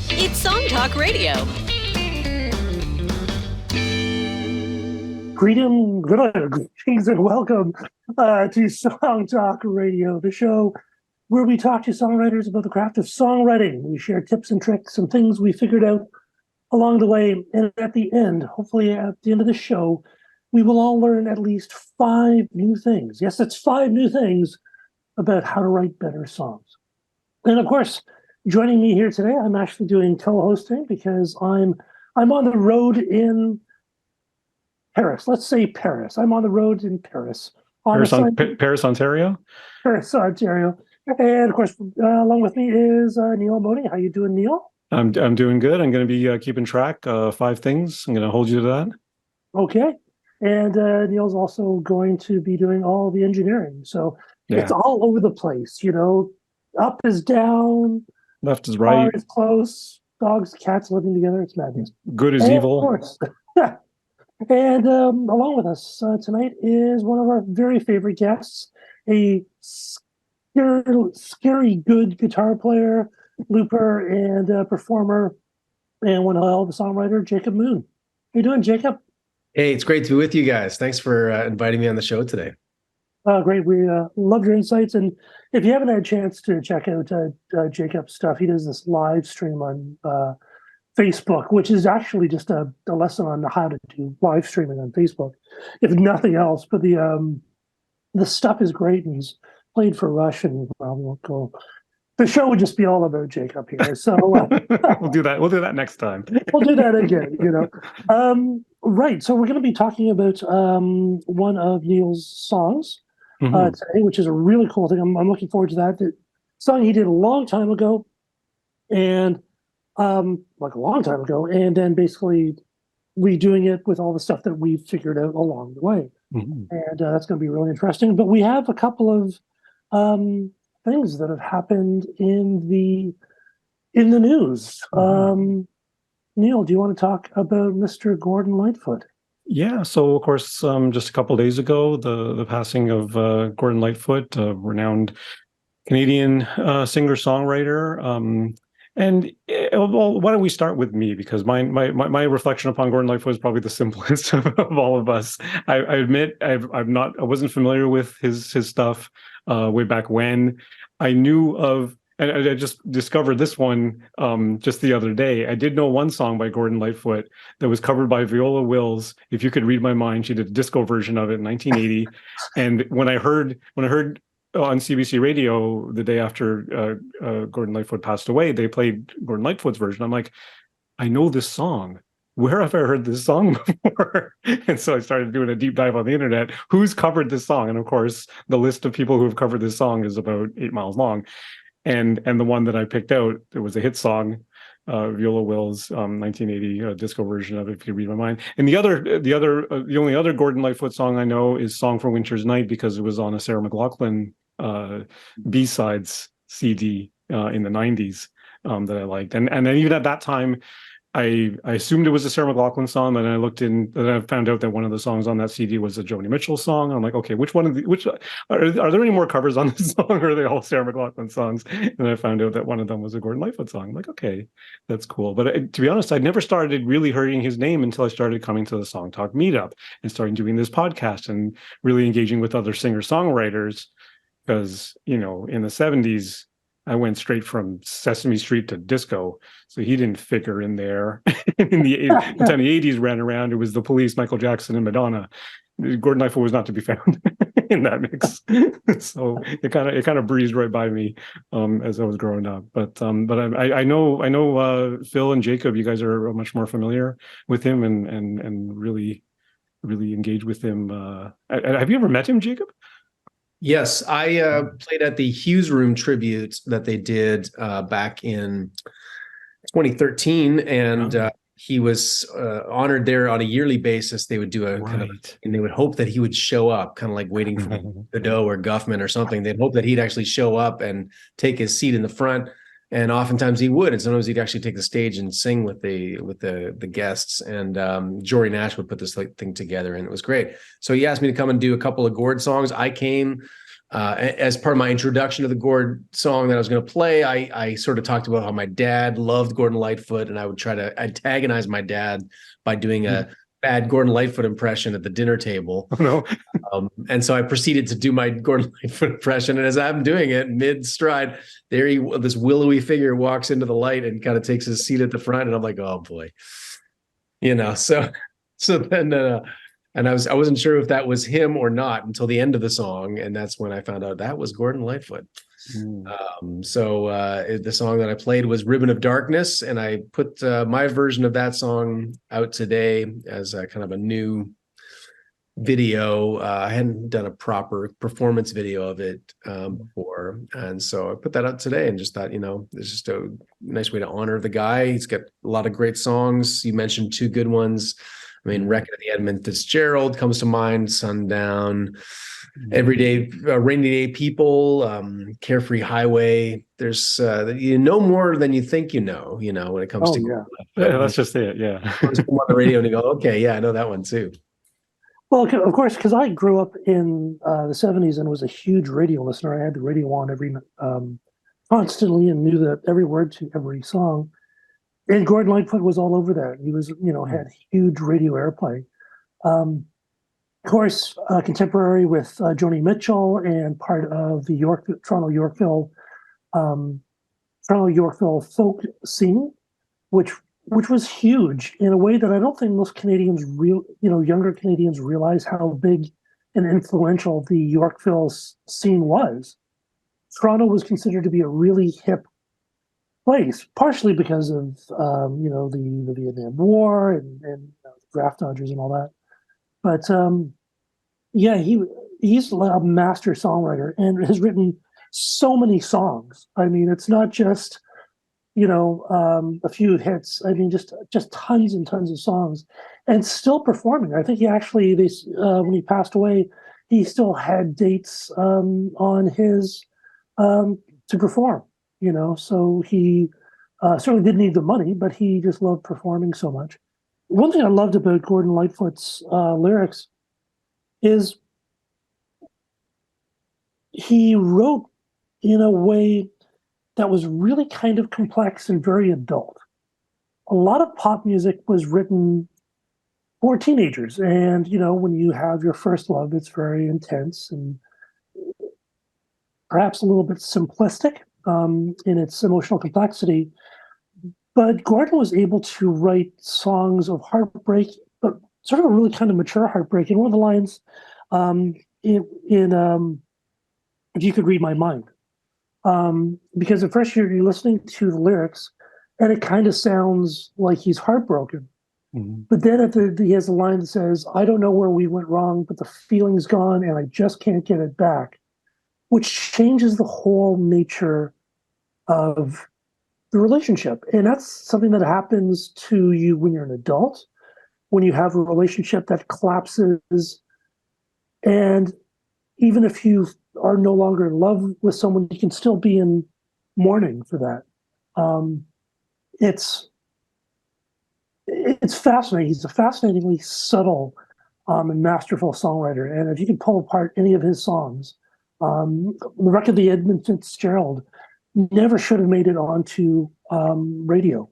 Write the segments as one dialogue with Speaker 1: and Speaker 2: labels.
Speaker 1: It's Song Talk Radio.
Speaker 2: Greetings and welcome to Song Talk Radio, the show where we talk to songwriters about the craft of songwriting. We share tips and tricks and things we figured out along the way. And at the end, hopefully at the end of the show, we will all learn at least 5 new things. Yes, that's 5 new things about how to write better songs. And of course, joining me here today, I'm actually doing co-hosting because I'm on the road in Paris. Let's say Paris. I'm on the road in Paris.
Speaker 3: Paris, Ontario?
Speaker 2: Paris, Ontario. And of course, along with me is Neel Modi. How you doing, Neel?
Speaker 3: I'm doing good. I'm going to be keeping track. 5 things. I'm going to hold you to that.
Speaker 2: Okay. And Neel's also going to be doing all the engineering. So It's all over the place, you know. Up is down.
Speaker 3: Left is right.
Speaker 2: Far is close. Dogs, cats living together. It's madness.
Speaker 3: Good is evil.
Speaker 2: Of course. And along with us tonight is one of our very favorite guests, a scary good guitar player, looper, and performer, and one hell of a songwriter, Jacob Moon. How you doing, Jacob?
Speaker 4: Hey, it's great to be with you guys. Thanks for inviting me on the show today.
Speaker 2: Great. We love your insights. And if you haven't had a chance to check out Jacob's stuff, he does this live stream on Facebook, which is actually just a lesson on how to do live streaming on Facebook, if nothing else. But the stuff is great, and he's played for Rush, and well, we won't go. The show would just be all about Jacob here. So
Speaker 3: we'll do that. We'll do that next time.
Speaker 2: We'll do that again. You know, right. So we're going to be talking about one of Neel's songs today, which is a really cool thing. I'm looking forward to that. The song he did a long time ago, and like a long time ago, and then basically redoing it with all the stuff that we've figured out along the way. And that's going to be really interesting. But we have a couple of things that have happened in the news. Neel, do you want to talk about Mr. Gordon Lightfoot?
Speaker 3: Yeah, so of course, just a couple of days ago, the passing of Gordon Lightfoot, a renowned Canadian singer-songwriter. Well, why don't we start with me, because my reflection upon Gordon Lightfoot is probably the simplest of all of us. I admit I wasn't familiar with his stuff way back when. I knew of, and I just discovered this one just the other day. I did know one song by Gordon Lightfoot that was covered by Viola Wills. If You Could Read My Mind, she did a disco version of it in 1980. And when I heard on CBC Radio the day after Gordon Lightfoot passed away, they played Gordon Lightfoot's version. I'm like, I know this song. Where have I heard this song before? And so I started doing a deep dive on the internet. Who's covered this song? And of course, the list of people who have covered this song is about 8 miles long. And the one that I picked out, it was a hit song, Viola Wills, 1980 disco version of it, If You Could Read My Mind. And the only other Gordon Lightfoot song I know is Song for Winter's Night, because it was on a Sarah McLachlan B-sides CD in the 90s that I liked. And then even at that time, I assumed it was a Sarah McLachlan song, and I looked in, and I found out that one of the songs on that CD was a Joni Mitchell song. I'm like, okay, which are there any more covers on this song, or are they all Sarah McLachlan songs? And I found out that one of them was a Gordon Lightfoot song. I'm like, okay, that's cool. But to be honest, I never started really hearing his name until I started coming to the Song Talk meetup and starting doing this podcast and really engaging with other singer-songwriters, because, you know, in the 70s, I went straight from Sesame Street to disco, so he didn't figure in there. In the time the 80s ran around, it was the Police, Michael Jackson, and Madonna. Gordon Lightfoot was not to be found in that mix, so it kind of breezed right by me as I was growing up. But I know Phil and Jacob, you guys are much more familiar with him and really engaged with him. Have you ever met him, Jacob?
Speaker 4: Yes, I played at the Hughes Room tribute that they did back in 2013, and he was honored there on a yearly basis. They would do a kind of, and they would hope that he would show up, kind of like waiting for Godot or Guffman or something. They'd hope that he'd actually show up and take his seat in the front. And oftentimes he would, and sometimes he'd actually take the stage and sing with the guests. And Jory Nash would put this thing together, and it was great. So he asked me to come and do a couple of Gord songs. I came as part of my introduction to the Gord song that I was going to play, I sort of talked about how my dad loved Gordon Lightfoot, and I would try to antagonize my dad by doing a bad Gordon Lightfoot impression at the dinner table.
Speaker 3: Oh, no.
Speaker 4: And so I proceeded to do my Gordon Lightfoot impression, and as I'm doing it mid stride, this willowy figure walks into the light and kind of takes his seat at the front, and I'm like, oh boy, so then. And I wasn't sure if that was him or not until the end of the song, and that's when I found out that was Gordon Lightfoot. The song that I played was "Ribbon of Darkness," and I put my version of that song out today as a kind of a new video. I hadn't done a proper performance video of it before, and so I put that out today, and just thought, it's just a nice way to honor the guy. He's got a lot of great songs. You mentioned two good ones. I mean, Record of the Edmund Fitzgerald comes to mind, Sundown, Everyday, Rainy Day People, Carefree Highway. There's, you know more than you think when it comes to.
Speaker 3: Yeah, that's just it, yeah.
Speaker 4: On the radio and you go, okay, yeah, I know that one too.
Speaker 2: Well, of course, because I grew up in the 70s and was a huge radio listener. I had the radio on constantly and knew that every word to every song. And Gordon Lightfoot was all over that. He was, had huge radio airplay. Of course, contemporary with Joni Mitchell and part of the Toronto Yorkville folk scene, which was huge in a way that I don't think most Canadians younger Canadians realize how big and influential the Yorkville scene was. Toronto was considered to be a really hip place, partially because of the Vietnam War and draft dodgers and all that. But he's a master songwriter and has written so many songs. I mean, it's not just a few hits. I mean, just tons and tons of songs, and still performing. I think he actually when he passed away, he still had dates on his to perform. So he certainly didn't need the money, but he just loved performing so much. One thing I loved about Gordon Lightfoot's lyrics is he wrote in a way that was really kind of complex and very adult. A lot of pop music was written for teenagers, and when you have your first love, it's very intense and perhaps a little bit simplistic in its emotional complexity. But Gordon was able to write songs of heartbreak, but sort of a really kind of mature heartbreak. And one of the lines in If You Could Read My Mind, because at first you're listening to the lyrics and it kind of sounds like he's heartbroken. But then he has a line that says, "I don't know where we went wrong, but the feeling's gone and I just can't get it back," which changes the whole nature of the relationship. And that's something that happens to you when you're an adult, when you have a relationship that collapses. And even if you are no longer in love with someone, you can still be in mourning for that. It's fascinating. He's a fascinatingly subtle and masterful songwriter. And if you can pull apart any of his songs, the Record of the Edmund Fitzgerald never should have made it onto radio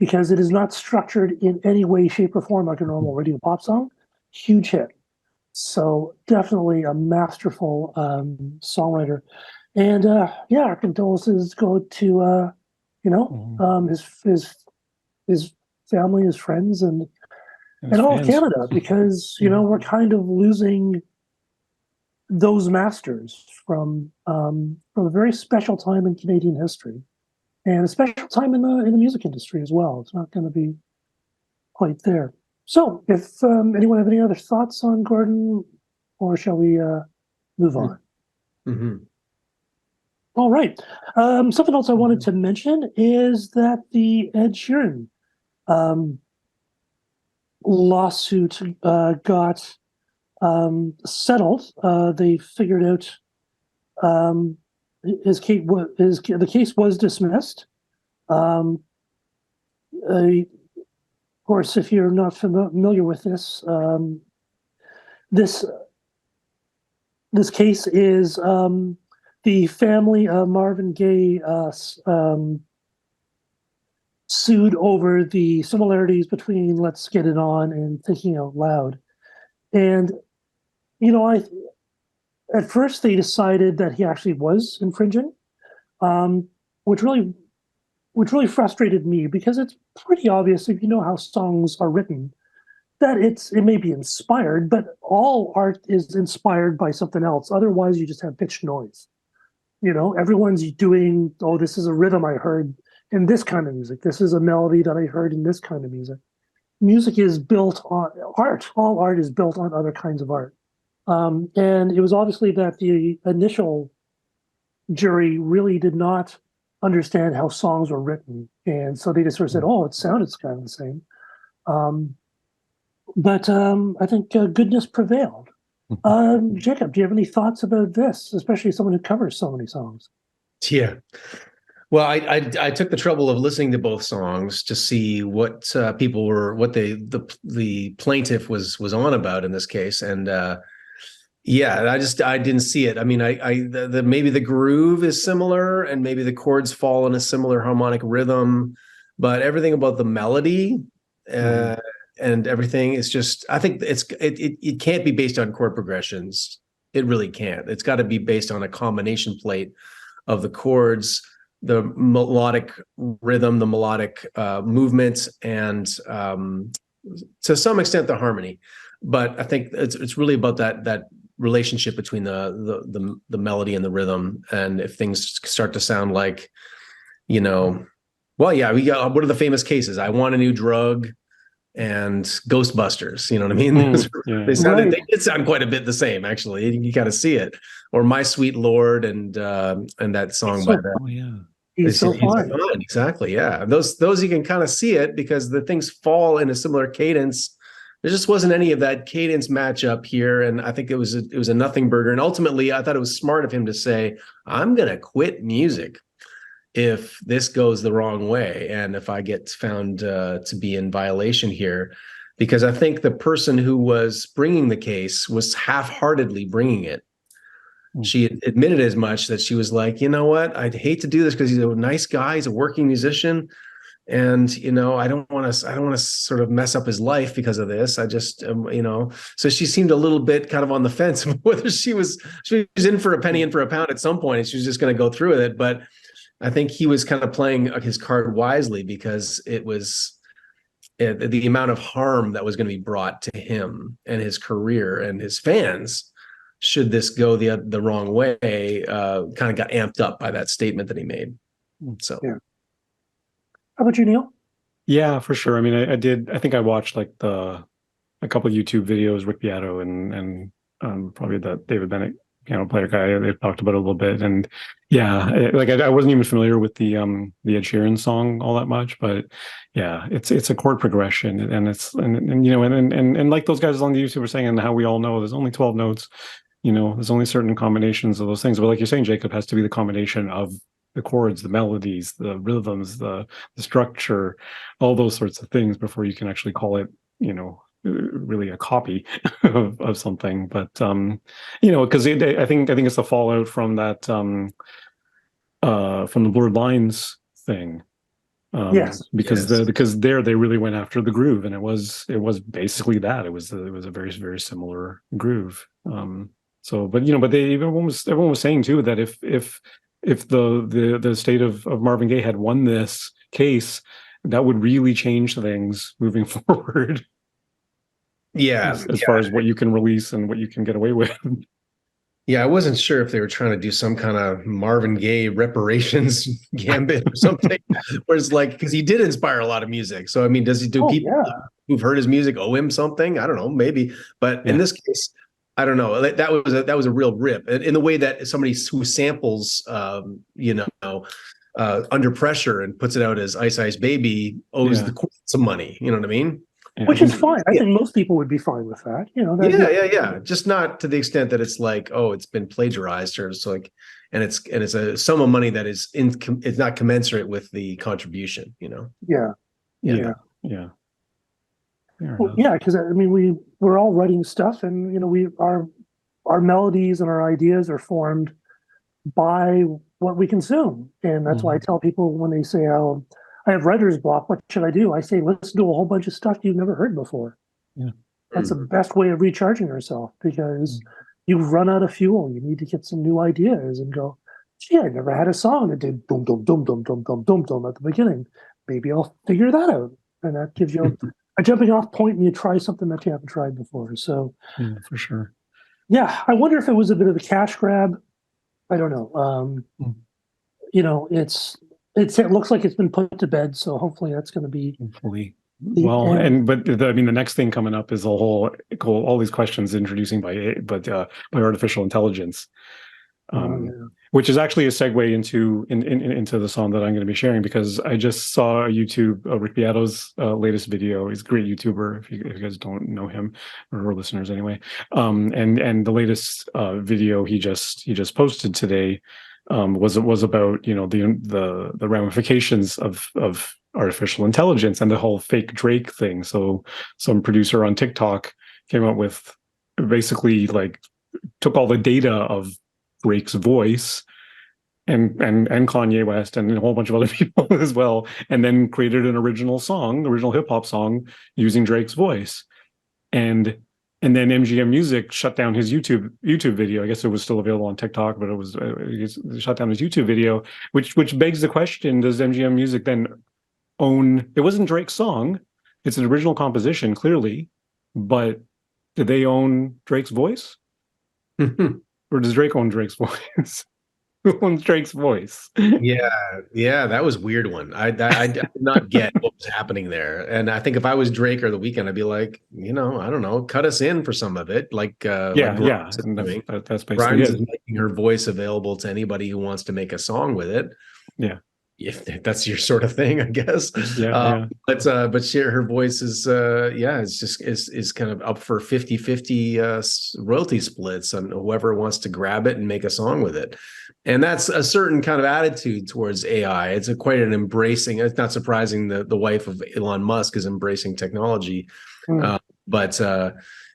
Speaker 2: because it is not structured in any way, shape, or form like a normal radio pop song. Huge hit. So definitely a masterful songwriter. And our condolences go to his family, his friends, and all of Canada, because we're kind of losing those masters from a very special time in Canadian history, and a special time in the music industry as well. It's not going to be quite there. So, if anyone have any other thoughts on Gordon, or shall we move on? All right. Something else I wanted to mention is that the Ed Sheeran lawsuit got settled. They figured out the case was dismissed. Of course, if you're not familiar with this, this case is the family of Marvin Gaye sued over the similarities between Let's Get It On and Thinking Out Loud. And, at first they decided that he actually was infringing, which really frustrated me, because it's pretty obvious, if you know how songs are written, that it may be inspired, but all art is inspired by something else. Otherwise, you just have pitch noise. Everyone's doing, oh, this is a rhythm I heard in this kind of music. This is a melody that I heard in this kind of music. Music is built on art. All art is built on other kinds of art. And it was obviously that the initial jury really did not understand how songs were written. And so they just sort of said, oh, it sounded kind of the same. But I think goodness prevailed. Jacob, do you have any thoughts about this, especially someone who covers so many songs?
Speaker 4: Yeah. Well, I took the trouble of listening to both songs to see what people were, what the plaintiff was on about in this case, and yeah, I didn't see it. I mean, maybe the groove is similar, and maybe the chords fall in a similar harmonic rhythm, but everything about the melody and everything is just, I think it can't be based on chord progressions. It really can't. It's got to be based on a combination plate of the chords, the melodic rhythm, the melodic movements, and to some extent the harmony. But I think it's really about that relationship between the melody and the rhythm. And if things start to sound like, well, yeah, we got, what are the famous cases? I Want a New Drug and Ghostbusters, you know what I mean? They did sound quite a bit the same, actually. You got to see it. Or My Sweet Lord and that song by them.
Speaker 3: Oh yeah.
Speaker 2: He's so fine.
Speaker 4: Exactly. Yeah. Those you can kind of see it because the things fall in a similar cadence. There just wasn't any of that cadence matchup here. And I think it was a nothing burger. And ultimately, I thought it was smart of him to say, I'm going to quit music if this goes the wrong way. And if I get found to be in violation here, because I think the person who was bringing the case was half-heartedly bringing it. She admitted as much, that she was like, you know what, I'd hate to do this because he's a nice guy, he's a working musician, and I don't want to sort of mess up his life because of this. I just so she seemed a little bit kind of on the fence whether she was in for a penny in for a pound at some point, and she was just going to go through with it. But I think he was kind of playing his card wisely, because it was the amount of harm that was going to be brought to him and his career and his fans should this go the wrong way, kind of got amped up by that statement that he made. So,
Speaker 2: yeah. How about you, Neil?
Speaker 3: Yeah, for sure. I mean, I think I watched like a couple of YouTube videos, Rick Beato and probably the David Bennett piano player guy. They've talked about it a little bit, and yeah, I wasn't even familiar with the Ed Sheeran song all that much, but yeah, it's a chord progression, and and like those guys on the YouTube were saying, and how we all know there's only 12 notes. There's only certain combinations of those things, but like you're saying, Jacob, has to be the combination of the chords, the melodies, the rhythms, the structure, all those sorts of things before you can actually call it, really a copy of something. But because I think it's the fallout from that from the Blurred Lines thing.
Speaker 2: Yes,
Speaker 3: because there they really went after the groove, and it was basically that. It was a very, very similar groove. But everyone was saying too that if the state of Marvin Gaye had won this case, that would really change things moving forward.
Speaker 4: Yeah,
Speaker 3: as far as what you can release and what you can get away with.
Speaker 4: Yeah, I wasn't sure if they were trying to do some kind of Marvin Gaye reparations gambit or something, where it's like, because he did inspire a lot of music. So I mean, does he do people who've heard his music owe him something? I don't know, maybe. But in this case, I don't know. That was a real rip, in the way that somebody who samples, Under Pressure and puts it out as Ice Ice Baby owes the court some money. You know what I mean?
Speaker 2: Which is fine. I think most people would be fine with that.
Speaker 4: Yeah. Just not to the extent that it's like, oh, it's been plagiarized, or it's like, and it's a sum of money that is it's not commensurate with the contribution.
Speaker 2: Yeah.
Speaker 3: Well,
Speaker 2: yeah, because I mean, we're all writing stuff, and we are our melodies and our ideas are formed by what we consume. And that's why I tell people when they say, oh, I have writer's block, what should I do? I say, listen to a whole bunch of stuff you've never heard before.
Speaker 3: Yeah.
Speaker 2: That's the best way of recharging yourself, because you've run out of fuel. You need to get some new ideas and go, gee, I never had a song that did boom, boom, boom, boom, boom, boom, boom, boom at the beginning. Maybe I'll figure that out. And that gives you a jumping off point, and you try something that you haven't tried before. So,
Speaker 3: yeah, for sure.
Speaker 2: Yeah, I wonder if it was a bit of a cash grab. I don't know. You know, it looks like it's been put to bed, so hopefully that's going to be
Speaker 3: hopefully. Well, but I mean, the next thing coming up is all these questions introducing by artificial intelligence, which is actually a segue into the song that I'm going to be sharing, because I just saw Rick Beato's latest video. He's a great YouTuber. If you guys don't know him, or listeners anyway, and the latest video he just posted today was about the ramifications of artificial intelligence and the whole fake Drake thing. So some producer on TikTok came up with, basically, like, took all the data of Drake's voice and Kanye West and a whole bunch of other people as well, and then created an original hip hop song using Drake's voice. And then MGM Music shut down his YouTube video. I guess it was still available on TikTok, but it shut down his YouTube video, which begs the question: does MGM Music then own? It wasn't Drake's song; it's an original composition, clearly, but did they own Drake's voice, or does Drake own Drake's voice? Who owns Drake's voice?
Speaker 4: Yeah, that was a weird one. I did not get what was happening there. And I think if I was Drake or The Weeknd, I'd be like, I don't know, cut us in for some of it. Like
Speaker 3: that's basically
Speaker 4: Grimes
Speaker 3: it.
Speaker 4: is making her voice available to anybody who wants to make a song with it.
Speaker 3: Yeah.
Speaker 4: If that's your sort of thing, I guess. But her voice is is kind of up for 50-50 royalty splits on whoever wants to grab it and make a song with it. And that's a certain kind of attitude towards AI. It's quite an embracing. It's not surprising that the wife of Elon Musk is embracing technology. But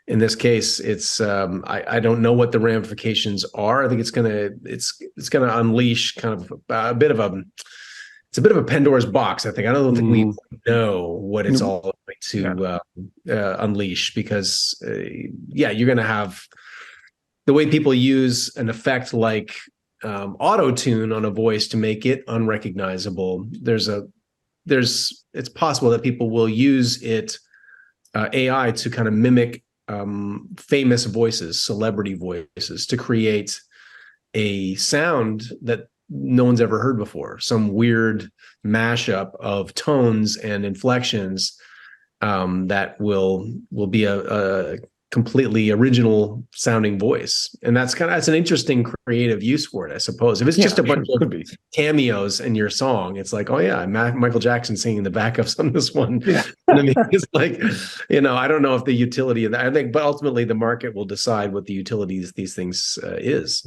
Speaker 4: in this case, it's I don't know what the ramifications are. I think it's gonna unleash kind of a bit of a Pandora's box. I don't think we know what it's all going to unleash, because you're going to have the way people use an effect like auto-tune on a voice to make it unrecognizable. It's possible that people will use AI to kind of mimic famous voices, celebrity voices, to create a sound that no one's ever heard before, some weird mashup of tones and inflections that will be a completely original sounding voice. And that's an interesting creative use for it, I suppose. If it's just a bunch of cameos in your song, it's like, oh yeah, Michael Jackson singing the backups on this one. Yeah. I mean, it's like, I don't know if the utility of that, I think, but ultimately the market will decide what the utility of these things is.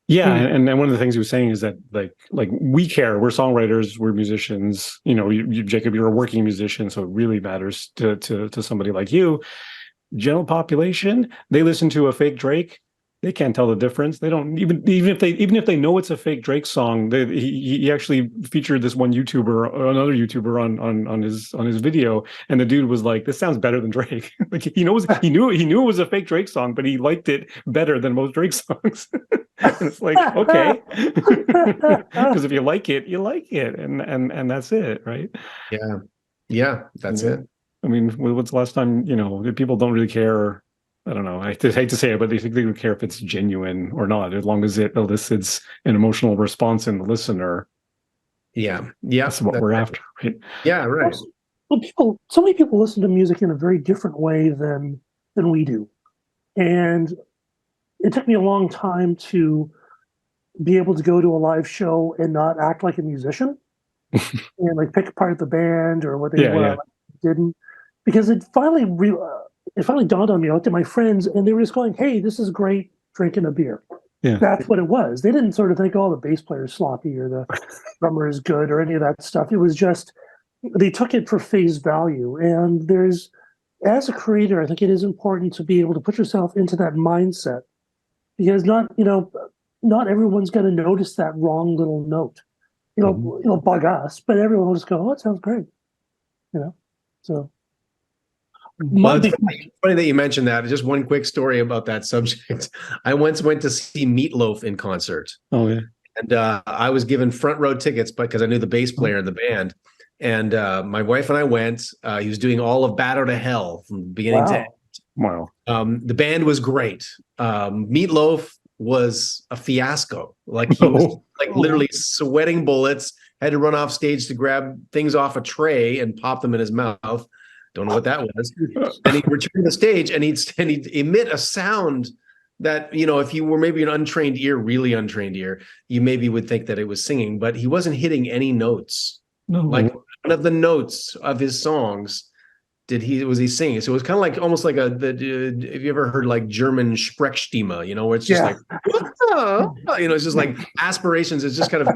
Speaker 3: Yeah, and one of the things he was saying is that like we care. We're songwriters. We're musicians. You, Jacob, you're a working musician, so it really matters to somebody like you. General population, they listen to a fake Drake. They can't tell the difference. They don't even if they know it's a fake Drake song. He actually featured this one YouTuber, another YouTuber on his video, and the dude was like, "This sounds better than Drake." Like he knew it was a fake Drake song, but he liked it better than most Drake songs. And it's like, okay, because if you like it, you like it, and that's it, right?
Speaker 4: Yeah, that's it.
Speaker 3: I mean, what's the last time, people don't really care. I don't know. I hate to say it, but they think they would care if it's genuine or not, as long as it elicits an emotional response in the listener.
Speaker 4: Yeah.
Speaker 3: That's what we're after, right?
Speaker 4: Yeah, right.
Speaker 2: Well, so many people listen to music in a very different way than we do. And it took me a long time to be able to go to a live show and not act like a musician and like pick apart the band or what they didn't, because it finally dawned on me. I looked at my friends and they were just going, "Hey, this is great, drinking a beer." Yeah. That's what it was. They didn't sort of think, "Oh, the bass player's sloppy or the drummer is good," or any of that stuff. It was just, they took it for face value. And as a creator, I think it is important to be able to put yourself into that mindset because not everyone's going to notice that wrong little note. It'll bug us, but everyone will just go, "Oh, it sounds great," So,
Speaker 4: well, it's funny that you mentioned that. Just one quick story about that subject. I once went to see Meatloaf in concert.
Speaker 3: Oh yeah.
Speaker 4: And I was given front row tickets, but because I knew the bass player in the band. And my wife and I went. He was doing all of "Bat Out of Hell" from beginning to end.
Speaker 3: Wow.
Speaker 4: The band was great. Meatloaf was a fiasco. Like he was literally sweating bullets. Had to run off stage to grab things off a tray and pop them in his mouth. Don't know what that was. And he'd return to the stage and he'd emit a sound that, if you were maybe an untrained ear, really untrained ear, you maybe would think that it was singing, but he wasn't hitting any notes.
Speaker 3: No.
Speaker 4: Like none of the notes of his songs was he singing. So it was kind of like almost like have you ever heard like German Sprechstimme, where it's just like, it's just like aspirations. It's just kind of,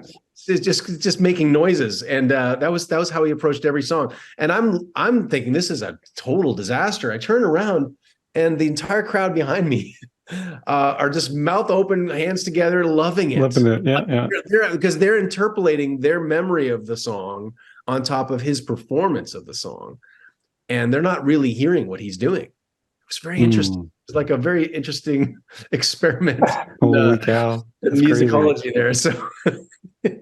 Speaker 4: it's just making noises. And that was how he approached every song. And I'm thinking this is a total disaster. I turn around and the entire crowd behind me are just mouth open, hands together, loving it.
Speaker 3: Yeah.
Speaker 4: Because they're interpolating their memory of the song on top of his performance of the song. And they're not really hearing what he's doing. It was very interesting. It's like a very interesting experiment.
Speaker 3: Holy cow.
Speaker 4: In musicology crazy. There. So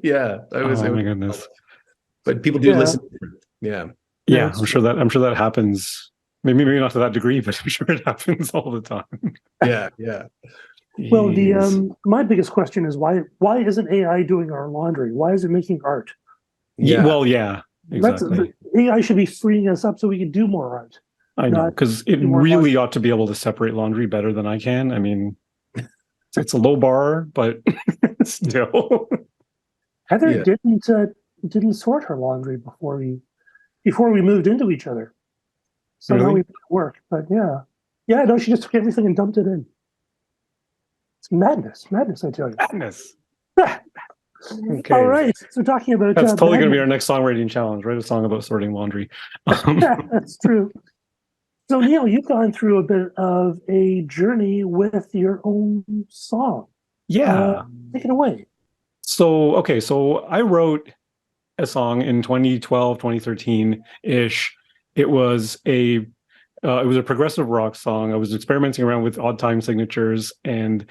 Speaker 4: yeah, that was
Speaker 3: my goodness.
Speaker 4: But people do listen. Yeah.
Speaker 3: Yeah, I'm sure that happens. Maybe not to that degree, but I'm sure it happens all the time.
Speaker 4: Yeah.
Speaker 2: Well, my biggest question is why isn't AI doing our laundry? Why is it making art?
Speaker 3: Yeah. Well, yeah, exactly.
Speaker 2: AI should be freeing us up so we can do more art.
Speaker 3: I know, because it really ought to be able to separate laundry better than I can. I mean, it's a low bar, but still.
Speaker 2: Heather didn't sort her laundry before we moved into each other. Somehow we made it work, but no, she just took everything and dumped it in. It's madness, I tell you.
Speaker 3: Madness. Okay.
Speaker 2: All right. So talking about
Speaker 3: that's totally going to be our next songwriting challenge, right? A song about sorting laundry.
Speaker 2: That's true. So Neel, you've gone through a bit of a journey with your own song.
Speaker 3: Yeah.
Speaker 2: Take it away.
Speaker 3: So I wrote a song in 2012, 2013-ish. It was a progressive rock song. I was experimenting around with odd time signatures and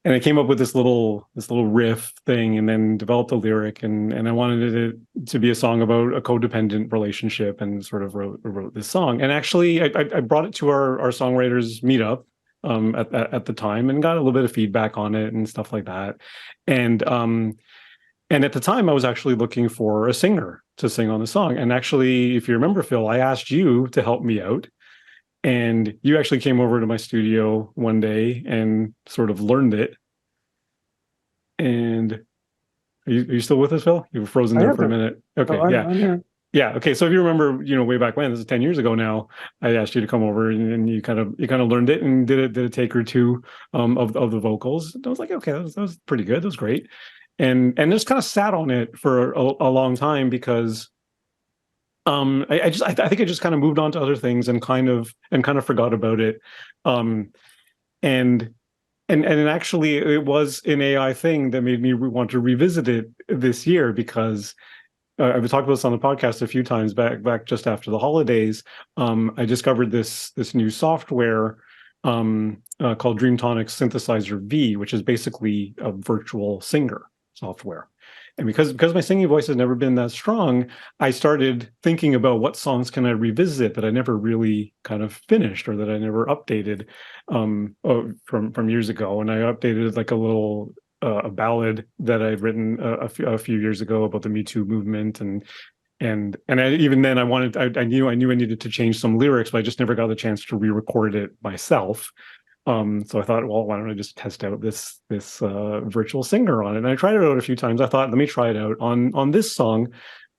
Speaker 3: I came up with this little riff thing and then developed a lyric and I wanted it to be a song about a codependent relationship and sort of wrote this song. And actually I brought it to our songwriters meetup at the time and got a little bit of feedback on it and stuff like that. And at the time I was actually looking for a singer to sing on the song. And actually, if you remember, Phil, I asked you to help me out. And you actually came over to my studio one day and sort of learned it. And are you still with us, Phil? You were frozen there for a minute. Okay, I'm here. Yeah. Okay. So if you remember, way back when, this is 10 years ago now, I asked you to come over and you kind of learned it and did a take or two of the vocals. And I was like, okay, that was pretty good. That was great. And just kind of sat on it for a long time because I think I just kind of moved on to other things and kind of forgot about it. And actually it was an AI thing that made me want to revisit it this year because I've talked about this on the podcast a few times back just after the holidays. I discovered this new software called Dreamtonic Synthesizer V, which is basically a virtual singer software. And because my singing voice has never been that strong, I started thinking about what songs can I revisit that I never really kind of finished or that I never updated from years ago. And I updated like a little a ballad that I'd written a few years ago about the Me Too movement, and even then I knew I needed to change some lyrics, but I just never got the chance to re-record it myself. So I thought, well, why don't I just test out this virtual singer on it? And I tried it out a few times. I thought, let me try it out on this song.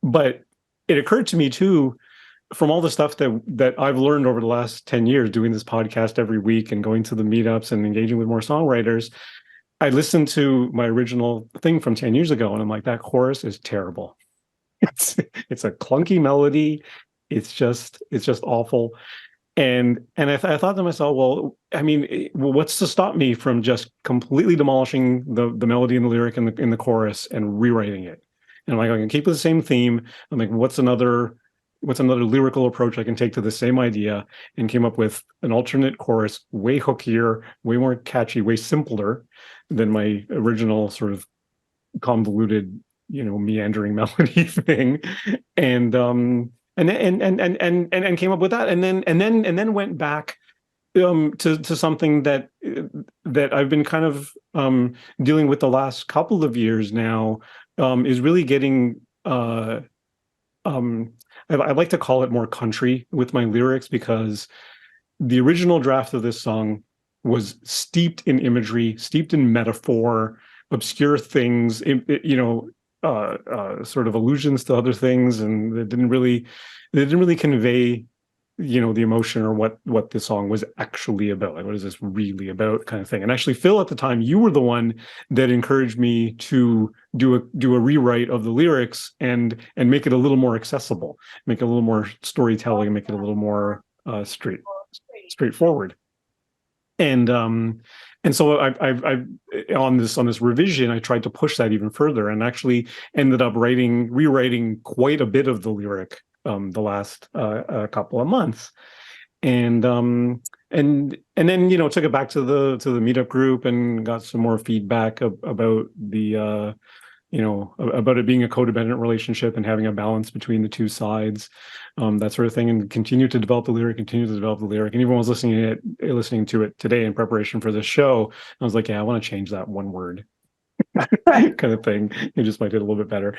Speaker 3: But it occurred to me too, from all the stuff that I've learned over the last 10 years, doing this podcast every week and going to the meetups and engaging with more songwriters, I listened to my original thing from 10 years ago, and I'm like, that chorus is terrible. It's a clunky melody. It's just awful. I thought to myself, well, I mean, what's to stop me from just completely demolishing the melody and the lyric in the chorus and rewriting it? And I'm like, I can keep the same theme. I'm like, what's another lyrical approach I can take to the same idea? And came up with an alternate chorus, way hookier, way more catchy, way simpler than my original sort of convoluted, meandering melody thing. And came up with that, and then went back to something that I've been kind of dealing with the last couple of years now, is really getting I like to call it more country with my lyrics, because the original draft of this song was steeped in imagery, steeped in metaphor, obscure things, sort of allusions to other things, and they didn't really convey, the emotion or what the song was actually about. Like, what is this really about, kind of thing. And actually, Phil, at the time, you were the one that encouraged me to do a rewrite of the lyrics and make it a little more accessible, make it a little more storytelling, make it a little more straightforward. And so I on this revision, I tried to push that even further, and actually ended up rewriting quite a bit of the lyric the last couple of months, and then took it back to the meetup group and got some more feedback about the about it being a codependent relationship and having a balance between the two sides, that sort of thing, and continue to develop the lyric. And everyone was listening to it today in preparation for this show. I was like, yeah, I want to change that one word, kind of thing. It just might get a little bit better.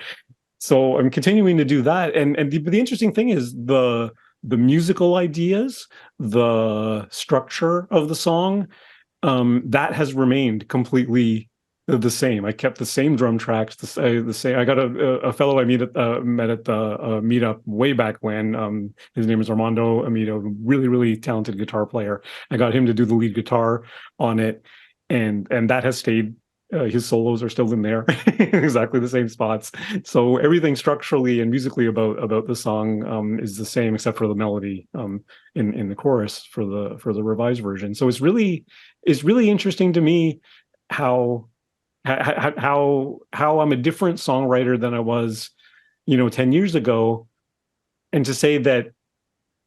Speaker 3: So I'm continuing to do that. And the interesting thing is the musical ideas, the structure of the song, that has remained completely the same. I kept the same drum tracks, the same. I got a fellow I met at the meetup way back when. His name is Armando Amido, really, really talented guitar player. I got him to do the lead guitar on it, and that has stayed. His solos are still in there, exactly the same spots. So everything structurally and musically about the song is the same, except for the melody in the chorus for the revised version. So it's really interesting to me how I'm a different songwriter than I was, 10 years ago. And to say that,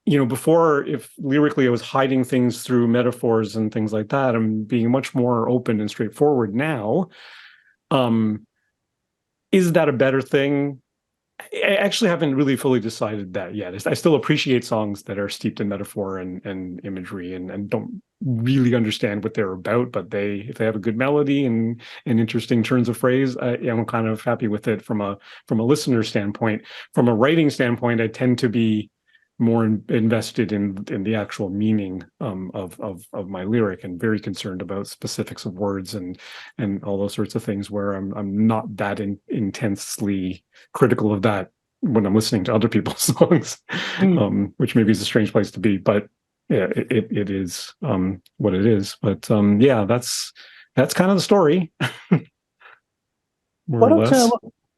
Speaker 3: before, if lyrically I was hiding things through metaphors and things like that, I'm being much more open and straightforward now. Is that a better thing? I actually haven't really fully decided that yet. I still appreciate songs that are steeped in metaphor and imagery, and don't really understand what they're about, but if they have a good melody and interesting turns of phrase, I'm kind of happy with it from a listener standpoint. From a writing standpoint, I tend to be more invested in the actual meaning of my lyric, and very concerned about specifics of words and all those sorts of things, where I'm not that intensely critical of that when I'm listening to other people's songs, which maybe is a strange place to be, but yeah, it is what it is. But yeah, that's kind of the story. More or less.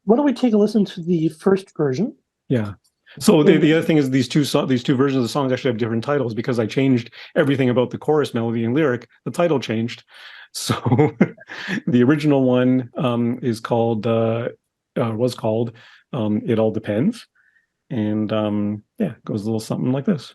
Speaker 2: Why don't we take a listen to the first version?
Speaker 3: Yeah. So the other thing is these two versions of the songs actually have different titles, because I changed everything about the chorus melody and lyric. The title changed. So the original one was called It All Depends. And it goes a little something like this.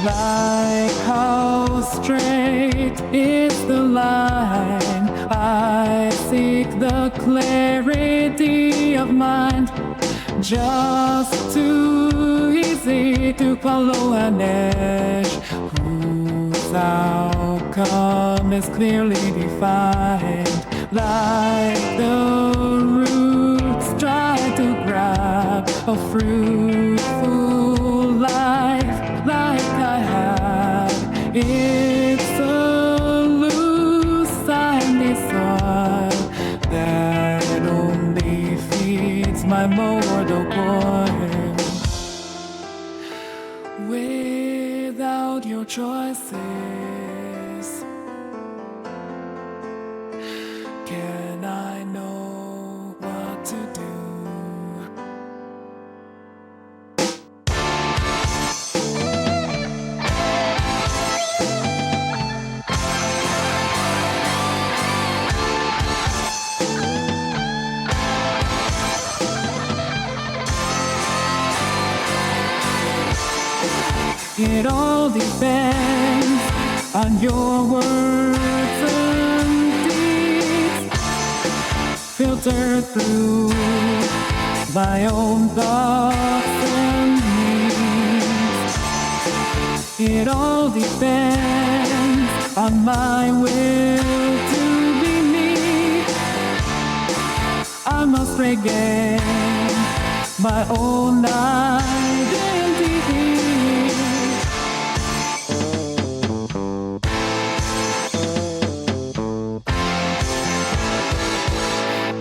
Speaker 1: Like how straight is the line, I seek the clarity of mind. Just too easy to follow an edge whose outcome is clearly defined. like the roots try to grab a fruitful life like I had. It's a loose sandy soil that only feeds my mortal coil. Without your choices, can I know what to do? It all depends on your words and deeds, filtered through my own thoughts and needs. It all depends on my will to be me. I must regain my own identity.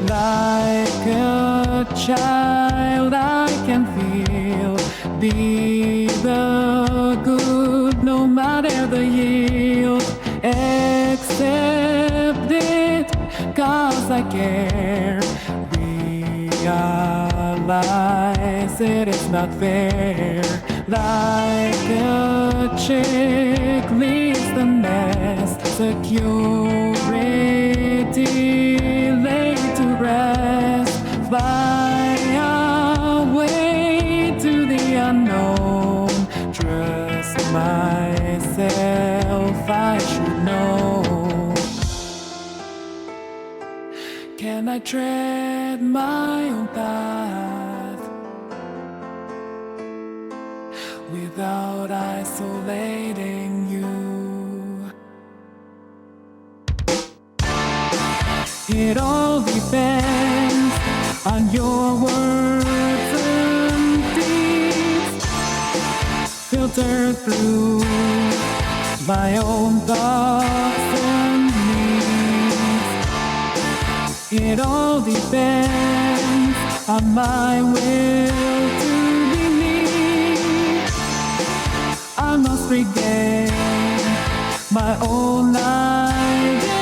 Speaker 1: Like a child I can feel, be the good no matter the yield. Accept it cause I care, realize it is not fair. Like a chick leaves the nest, security laid to rest, fly away to the unknown. Trust myself, I should know. Can I tread my own path without isolating you? It all depends on your words and deeds, filtered through my own thoughts and needs. It all depends on my will to be me. I must regain my own identity.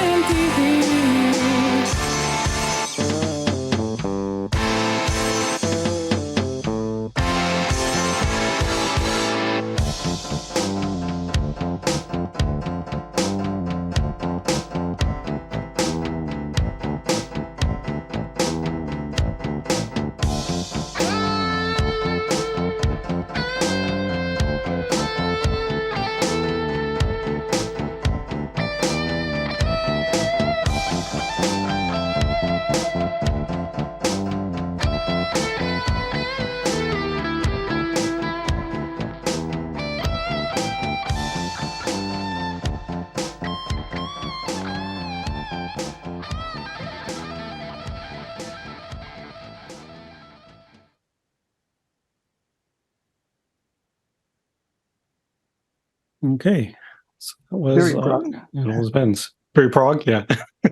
Speaker 3: Okay. So that was
Speaker 2: Very prog.
Speaker 3: it was Ben's. Very prog, yeah.
Speaker 2: I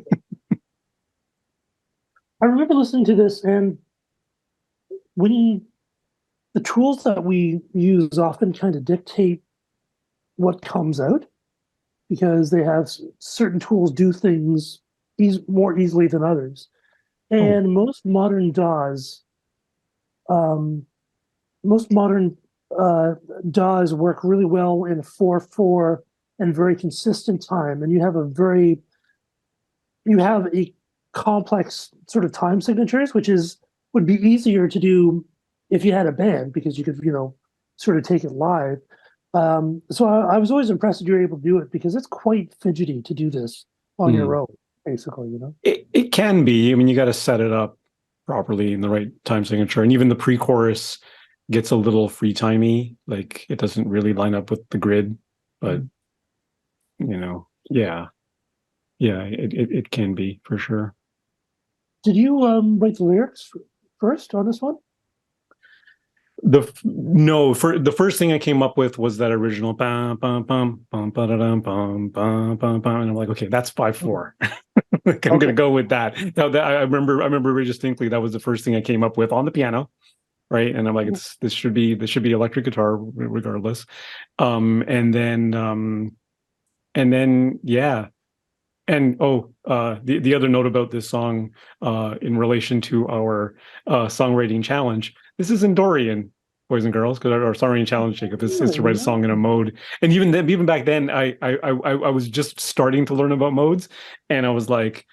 Speaker 2: remember listening to this, and the tools that we use often kind of dictate what comes out, because they have certain tools do things more easily than others. And most modern DAWs, work really well in 4/4 and very consistent time. And you have a complex sort of time signatures, which would be easier to do if you had a band, because you could, sort of take it live. So I was always impressed that you were able to do it, because it's quite fidgety to do this on your own, basically,
Speaker 3: It can be. I mean, you got to set it up properly in the right time signature. And even the pre-chorus gets a little free-timey. Like, it doesn't really line up with the grid. But, yeah. Yeah, it can be, for sure.
Speaker 2: Did you write the lyrics first on this one?
Speaker 3: No, for the first thing I came up with was that original bum bum bum bum ba-da-dum, bum bum bum bum, and I'm like, okay, that's 5/4. Like, I'm gonna go with that. Now that I remember very distinctly that was the first thing I came up with on the piano, right? And I'm like, this should be electric guitar regardless. And then yeah. And the other note about this song, in relation to our songwriting challenge, this is in Dorian, boys and girls, because our songwriting challenge, Jacob, is to write a song in a mode. And even back then, I was just starting to learn about modes, and I was like,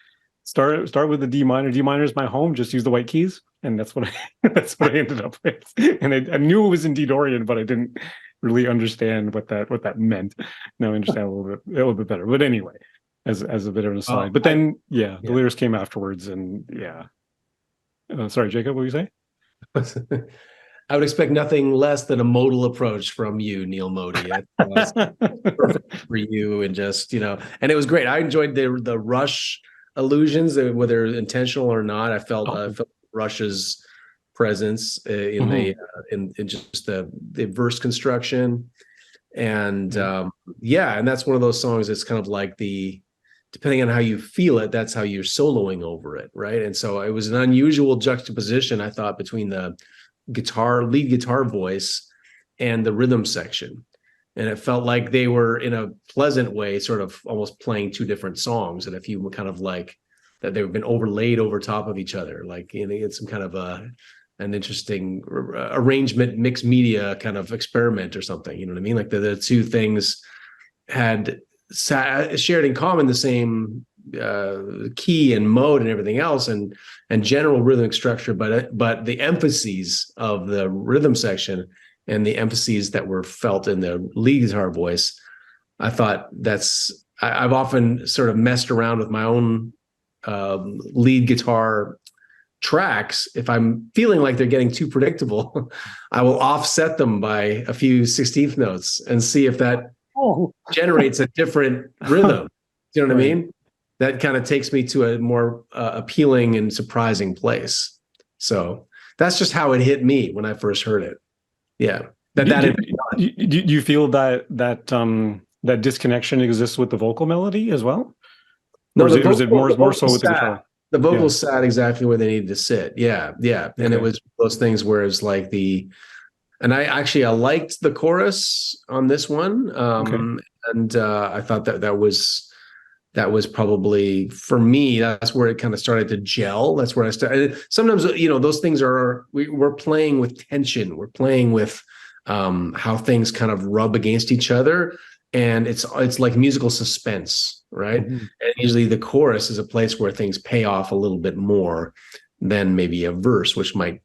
Speaker 3: start with the D minor. D minor is my home. Just use the white keys, and that's what I ended up with. And I knew it was in D Dorian, but I didn't really understand what that meant. Now I understand a little bit better. But anyway, as a bit of an aside. But then, the lyrics came afterwards, and sorry, Jacob, what were you saying?
Speaker 4: I would expect nothing less than a modal approach from you, Neel Modi. It's perfect for you, and just and it was great. I enjoyed the Rush allusions, whether intentional or not. I felt Rush's presence in in just the verse construction, and and that's one of those songs that's kind of like depending on how you feel it, that's how you're soloing over it, right? And so it was an unusual juxtaposition, I thought, between the lead guitar voice and the rhythm section. And it felt like they were, in a pleasant way, sort of almost playing two different songs. And if you were kind of like that, they've been overlaid over top of each other, like it's some kind of an interesting arrangement, mixed media kind of experiment or something. You know what I mean? Like the two things had shared in common the same key and mode and everything else, and general rhythmic structure, but the emphases of the rhythm section and the emphases that were felt in the lead guitar voice, I thought I've often sort of messed around with my own lead guitar tracks. If I'm feeling like they're getting too predictable, I will offset them by a few 16th notes and see if that generates a different rhythm. Do you know what I mean? That kind of takes me to a more appealing and surprising place. So that's just how it hit me when I first heard it. Yeah. Do
Speaker 3: you feel that disconnection exists with the vocal melody as well?
Speaker 4: No,
Speaker 3: or is it more so with the guitar?
Speaker 4: The vocals sat exactly where they needed to sit. Yeah. And it was those things where it's like and I liked the chorus on this one. And I thought that was probably, for me, that's where it kind of started to gel. That's where I started. Sometimes, those things we're playing with tension. We're playing with how things kind of rub against each other. And it's like musical suspense, right? Mm-hmm. And usually the chorus is a place where things pay off a little bit more than maybe a verse, which might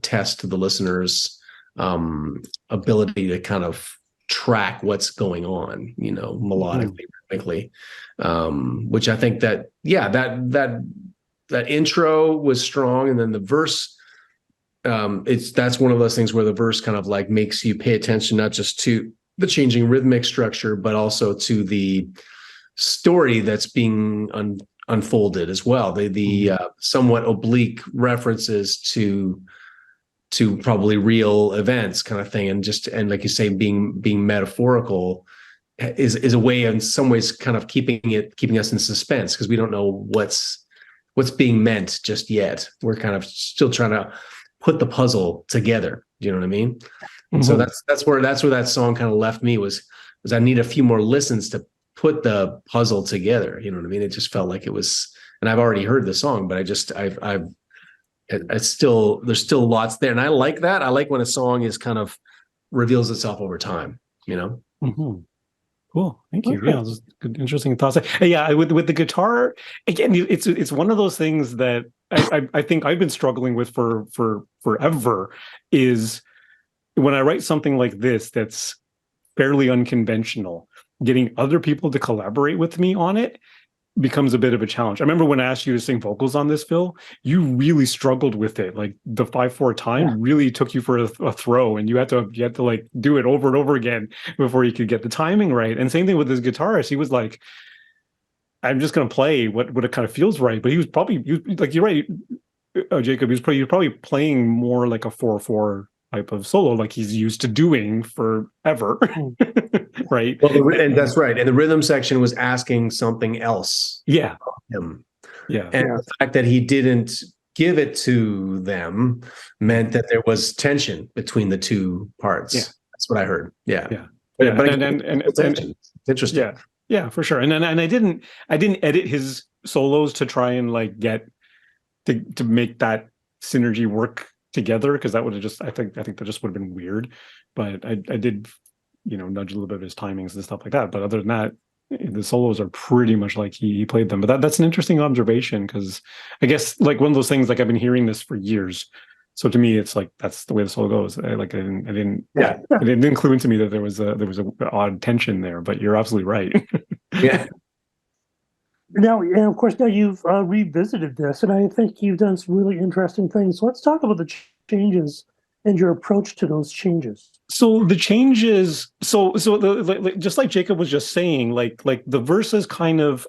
Speaker 4: test the listener's ability to kind of track what's going on, melodically, rhythmically, which I think that intro was strong, and then the verse, that's one of those things where the verse kind of like makes you pay attention not just to the changing rhythmic structure, but also to the story that's being unfolded as well. The somewhat oblique references to probably real events kind of thing, and like you say, being metaphorical is a way, in some ways, kind of keeping us in suspense, because we don't know what's being meant just yet. We're kind of still trying to put the puzzle together. Do you know what I mean? Mm-hmm. So that's where that song kind of left me, was I need a few more listens to put the puzzle together. You know what I mean? It just felt like it was, and I've already heard the song, but there's still lots there. And I like that. I like when a song is kind of reveals itself over time,
Speaker 3: Mm-hmm. Cool. Thank you. Yeah, those good, interesting thoughts. Yeah, with the guitar, again, it's one of those things that I think I've been struggling with for forever, is when I write something like this that's fairly unconventional, getting other people to collaborate with me on it becomes a bit of a challenge. I remember when I asked you to sing vocals on this, Phil, you really struggled with it. Like the 5/4 time really took you for a throw, and you had to like do it over and over again before you could get the timing right. And same thing with this guitarist. He was like, I'm just going to play what it kind of feels right. But he was like, you're right, Jacob. He was probably playing more like a 4/4 type of solo, like he's used to doing forever, right?
Speaker 4: Well, and that's right. And the rhythm section was asking something else.
Speaker 3: Yeah,
Speaker 4: of him.
Speaker 3: yeah,
Speaker 4: And the fact that he didn't give it to them meant that there was tension between the two parts.
Speaker 3: Yeah.
Speaker 4: That's what I heard. Yeah.
Speaker 3: Yeah.
Speaker 4: But
Speaker 3: And
Speaker 4: it's interesting.
Speaker 3: Yeah, yeah, for sure. And I didn't edit his solos to try and like get to make that synergy work together, because that would have just I think that just would have been weird. But I did, nudge a little bit of his timings and stuff like that. But other than that, the solos are pretty much like he played them. But that's an interesting observation, because I guess like one of those things, like I've been hearing this for years. So to me, it's like that's the way the solo goes. I didn't clue into me that there was a odd tension there. But you're absolutely right.
Speaker 4: Yeah.
Speaker 2: Now, and of course, now you've revisited this, and I think you've done some really interesting things. So let's talk about the changes and your approach to those changes.
Speaker 3: So the changes, just like Jacob was just saying, like the verses kind of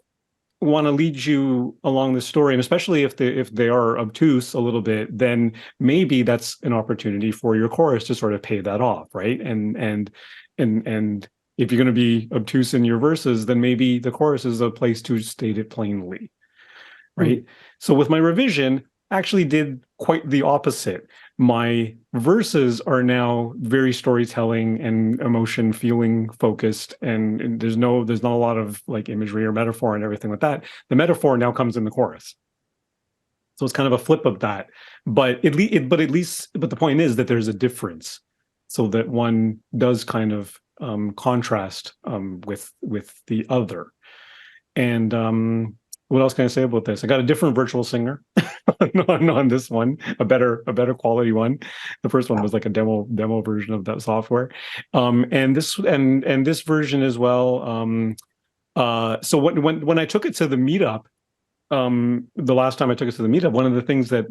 Speaker 3: want to lead you along the story, and especially if they are obtuse a little bit, then maybe that's an opportunity for your chorus to sort of pay that off, right? And if you're going to be obtuse in your verses, then maybe the chorus is a place to state it plainly, right? Mm-hmm. So with my revision, I actually did quite the opposite. My verses are now very storytelling and emotion feeling focused, and there's not a lot of like imagery or metaphor and everything like that. The metaphor now comes in the chorus. So it's kind of a flip of that. But the point is that there's a difference, so that one does kind of contrast with the other. And what else can I say about this? I got a different virtual singer on this one, a better quality one. The first one was like a demo version of that software, and this version as well. So when I took it to the meetup, the last time I took it to the meetup, one of the things that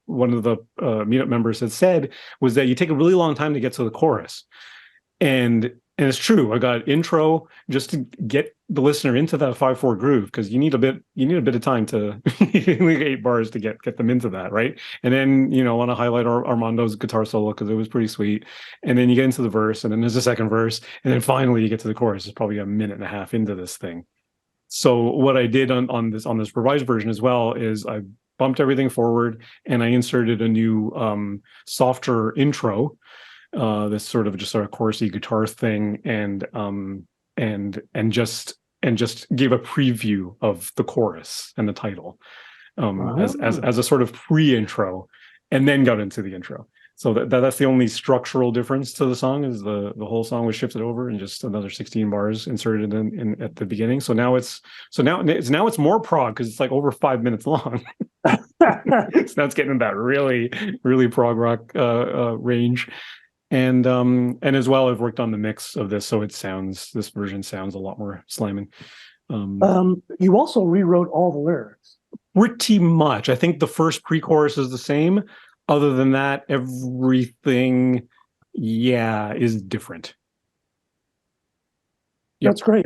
Speaker 3: one of the meetup members had said was that you take a really long time to get to the chorus. And it's true. I got intro just to get the listener into that 5/4 groove, because you need a bit of time to like 8 bars to get them into that, right? And then I want to highlight Armando's guitar solo because it was pretty sweet. And then you get into the verse, and then there's a second verse, and then finally you get to the chorus. It's probably a minute and a half into this thing. So what I did on this revised version as well is I bumped everything forward, and I inserted a new softer intro. This sort of chorusy guitar thing, and just gave a preview of the chorus and the title as a sort of pre-intro, and then got into the intro. So that's the only structural difference to the song, is the whole song was shifted over and just another 16 bars inserted in at the beginning. So now it's more prog, because it's like over 5 minutes long. So now it's getting in that really, really prog rock range. And as well, I've worked on the mix of this, so this version sounds a lot more slamming.
Speaker 2: You also rewrote all the lyrics.
Speaker 3: Pretty much. I think the first pre-chorus is the same. Other than that, everything, is different.
Speaker 2: Yep. That's great.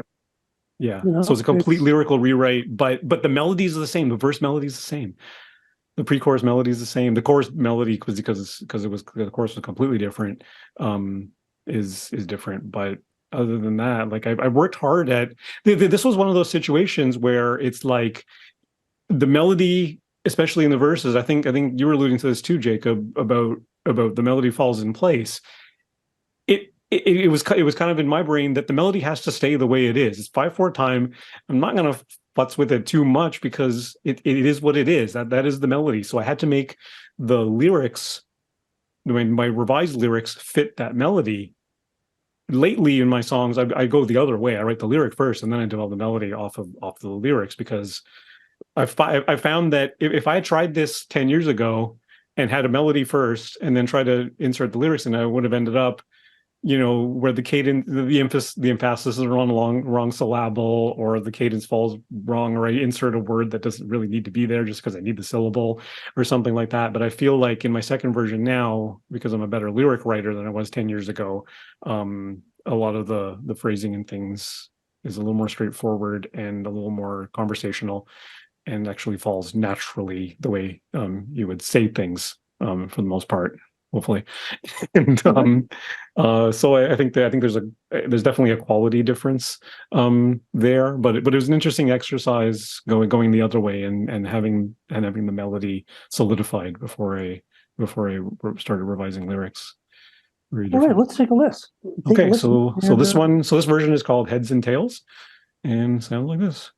Speaker 3: Yeah. So it's a complete lyrical rewrite, but the melodies are the same. The verse melody is the same. The pre-chorus melody is the same. The chorus melody, because the chorus was completely different, is different. But other than that, like I worked hard at. This was one of those situations where it's like the melody, especially in the verses. I think you were alluding to this too, Jacob, about the melody falls in place. It was kind of in my brain that the melody has to stay the way it is. It's 5/4 time. I'm not going to futz with it too much, because it is what it is. That is the melody. So I had to make the lyrics, my revised lyrics, fit that melody. Lately in my songs, I go the other way. I write the lyric first, and then I develop the melody off the lyrics, because I found that if I had tried this 10 years ago and had a melody first and then tried to insert the lyrics, and I would have ended up where the cadence, the emphasis is on a wrong syllable, or the cadence falls wrong, or I insert a word that doesn't really need to be there just because I need the syllable or something like that. But I feel like in my second version now, because I'm a better lyric writer than I was 10 years ago, a lot of the phrasing and things is a little more straightforward and a little more conversational, and actually falls naturally the way you would say things for the most part, hopefully. And so I think there's definitely a quality difference there, but it was an interesting exercise going the other way and having the melody solidified before I started revising lyrics.
Speaker 2: All right, let's take a listen.
Speaker 3: Okay, so this version is called Heads and Tails, and sounds like this.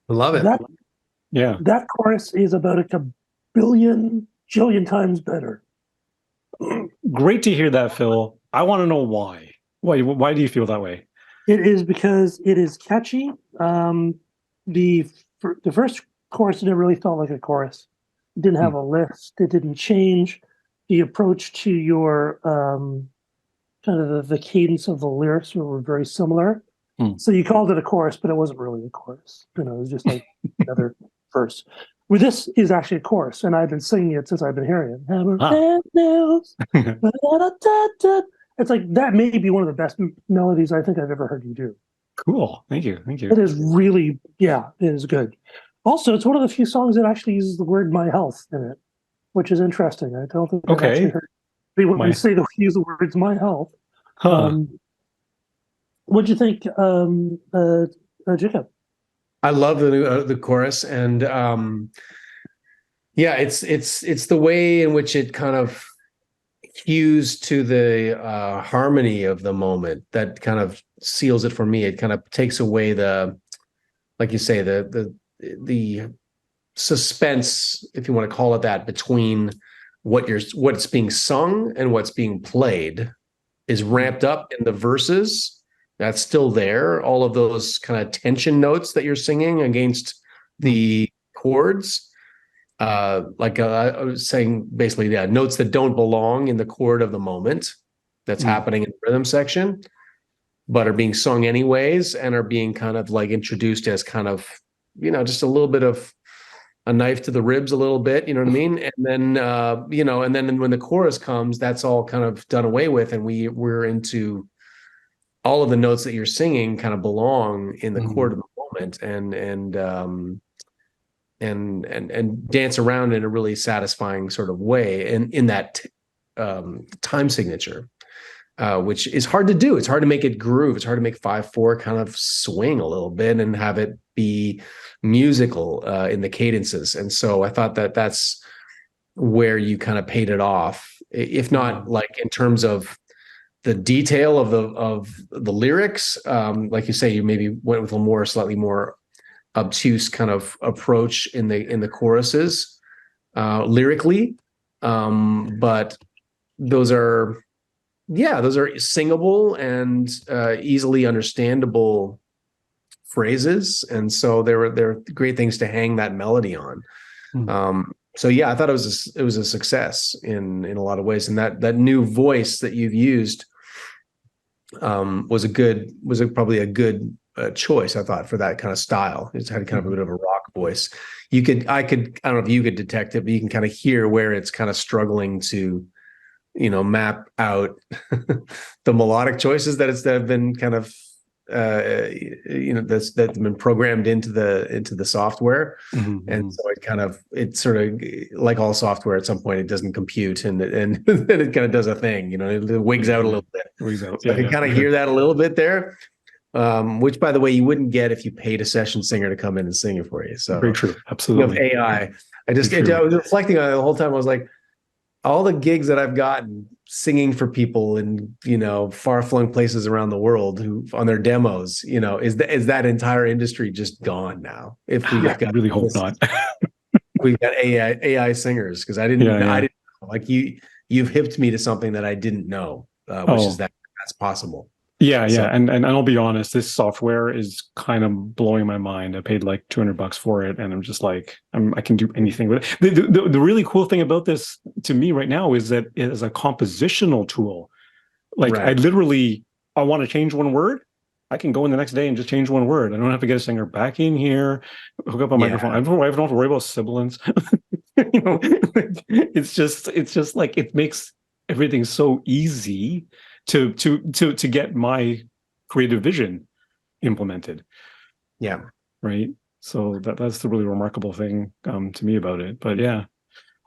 Speaker 4: I love it.
Speaker 3: Yeah.
Speaker 2: That chorus is about a jillion times better.
Speaker 3: Great to hear that, Phil. I want to know why. Why do you feel that way?
Speaker 2: It is because it is catchy. The first chorus never really felt like a chorus. It didn't have a lift. It didn't change. The approach to your kind of the cadence of the lyrics were very similar. So you called it a chorus, but it wasn't really a chorus. You know, it was just like another verse. Well, this is actually a chorus, and I've been singing it since I've been hearing it. Hammer and nails. It's like that may be one of the best melodies I think I've ever heard you do.
Speaker 3: Cool. Thank you. Thank you.
Speaker 2: It is really, it is good. Also, it's one of the few songs that actually uses the word "my health" in it, which is interesting. I don't think I've actually heard anyone say they use the words "my health."
Speaker 3: Huh.
Speaker 2: What'd you think, Jacob?
Speaker 4: I love the chorus, and it's the way in which it kind of cues to the harmony of the moment that kind of seals it for me. It kind of takes away like you say, the suspense, if you want to call it that, between what's being sung and what's being played is ramped up in the verses. That's still there. All of those kind of tension notes that you're singing against the chords, I was saying, basically, notes that don't belong in the chord of the moment that's happening in the rhythm section, but are being sung anyways and are being kind of like introduced as kind of, just a little bit of a knife to the ribs a little bit, you know what I mean? And then, and then when the chorus comes, that's all kind of done away with. And we're into all of the notes that you're singing kind of belong in the chord of the moment and dance around in a really satisfying sort of way. And in that time signature, which is hard to do. It's hard to make it groove. It's hard to make 5/4 kind of swing a little bit and have it be musical in the cadences. And so I thought that that's where you kind of paid it off, if not like in terms of the detail of the lyrics. Like you say, you maybe went with a slightly more obtuse kind of approach in the choruses lyrically. But those are singable and easily understandable phrases, and so they're great things to hang that melody on. So I thought it was a success in a lot of ways, and that new voice that you've used was probably a good choice, I thought, for that kind of style. It's had kind of a bit of a rock voice. I don't know if you could detect it, but you can kind of hear where it's kind of struggling to map out the melodic choices that have been kind of that's been programmed into the software. And so it sort of, like all software, at some point it doesn't compute and then it kind of does a thing, it wigs out a little bit. So I can kind of hear that a little bit there, which, by the way, you wouldn't get if you paid a session singer to come in and sing it for you. So
Speaker 3: very true. Absolutely.
Speaker 4: AI. I was reflecting on it the whole time. I was like, all the gigs that I've gotten singing for people in, far-flung places around the world who on their demos, is that entire industry just gone now? If we
Speaker 3: I really hope not.
Speaker 4: We've got AI singers, because I didn't know. Like you've hipped me to something that I didn't know, which is that's possible.
Speaker 3: And I'll be honest, this software is kind of blowing my mind. I paid like $200 for it, and I'm just like, I can do anything with it. The really cool thing about this to me right now is that it is a compositional tool. Like, I want to change one word, I can go in the next day and just change one word. I don't have to get a singer back in here, hook up a microphone. I don't have to worry about sibilants. It's just like, it makes everything so easy to get my creative vision implemented.
Speaker 4: Yeah.
Speaker 3: Right. So that's the really remarkable thing to me about it. But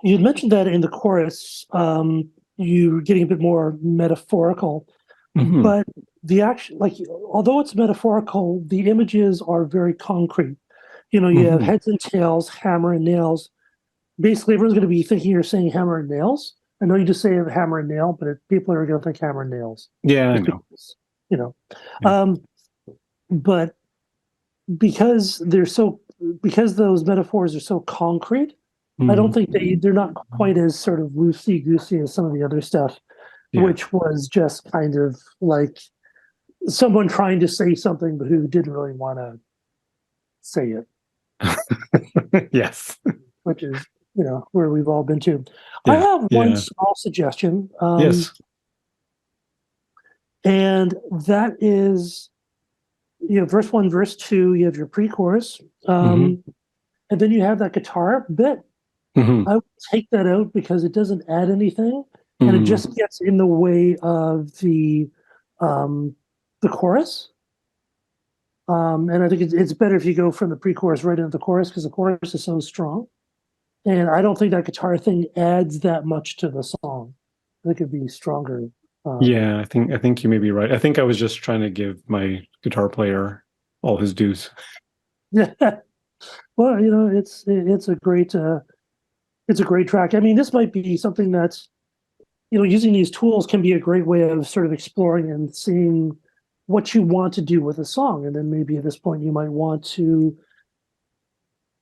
Speaker 2: you mentioned that in the chorus, you're getting a bit more metaphorical, but the action, like, although it's metaphorical, the images are very concrete. You have heads and tails, hammer and nails. Basically, everyone's going to be thinking you're saying hammer and nails. I know you just say hammer and nail, but people are going to think hammer and nails.
Speaker 3: Yeah, I know.
Speaker 2: But because they're so because those metaphors are so concrete, I don't think they're not quite as sort of loosey goosey as some of the other stuff, which was just kind of like someone trying to say something but who didn't really want to say it.
Speaker 3: Yes.
Speaker 2: Which is, where we've all been to. I have one small suggestion.
Speaker 3: Yes.
Speaker 2: And that is, verse 1, verse 2, you have your pre-chorus. And then you have that guitar bit. I would take that out because it doesn't add anything, and it just gets in the way of the chorus. And I think it's better if you go from the pre-chorus right into the chorus because the chorus is so strong. And I don't think that guitar thing adds that much to the song. I think it'd be stronger.
Speaker 3: I think you may be right. I think I was just trying to give my guitar player all his dues.
Speaker 2: Yeah. Well, it's a great track. I mean, this might be something that's, using these tools can be a great way of sort of exploring and seeing what you want to do with a song. And then maybe at this point you might want to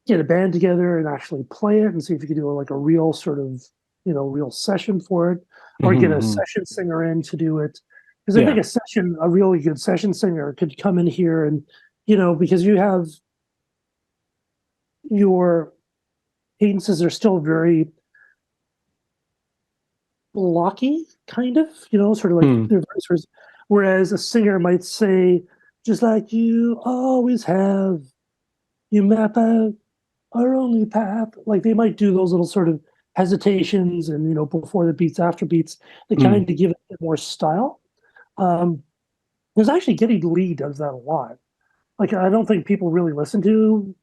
Speaker 2: get a band together and actually play it and see if you can do like a real sort of, real session for it, or get a session singer in to do it. Because I think a really good session singer could come in here and, because you have your cadences are still very blocky, kind of, sort of like their verse. Whereas a singer might say, just like you always have, you map out our only path. Like they might do those little sort of hesitations and, before the beats, after beats, they kind of give it a bit more style. There's actually Geddy Lee does that a lot. Like, I don't think people really listen to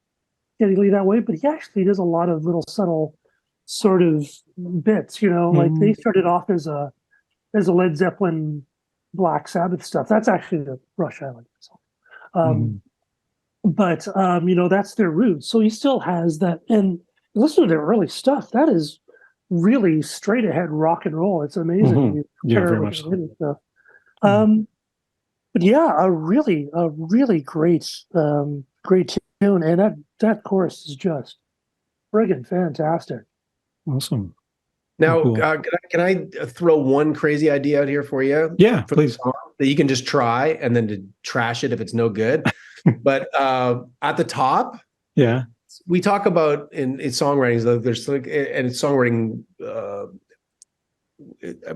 Speaker 2: Geddy Lee that way, but he actually does a lot of little subtle sort of bits, like they started off as a Led Zeppelin, Black Sabbath stuff. That's actually the Rush Island song. But that's their roots. So he still has that. And listen to their early stuff. That is really straight ahead rock and roll. It's amazing.
Speaker 3: Very much so.
Speaker 2: Stuff. But yeah, a really great great tune. And that chorus is just friggin' fantastic.
Speaker 3: Awesome.
Speaker 4: Now, can I throw one crazy idea out here for you?
Speaker 3: Yeah, please.
Speaker 4: That you can just try and then to trash it if it's no good. But at the top, we talk about in songwriting. There's like, and songwriting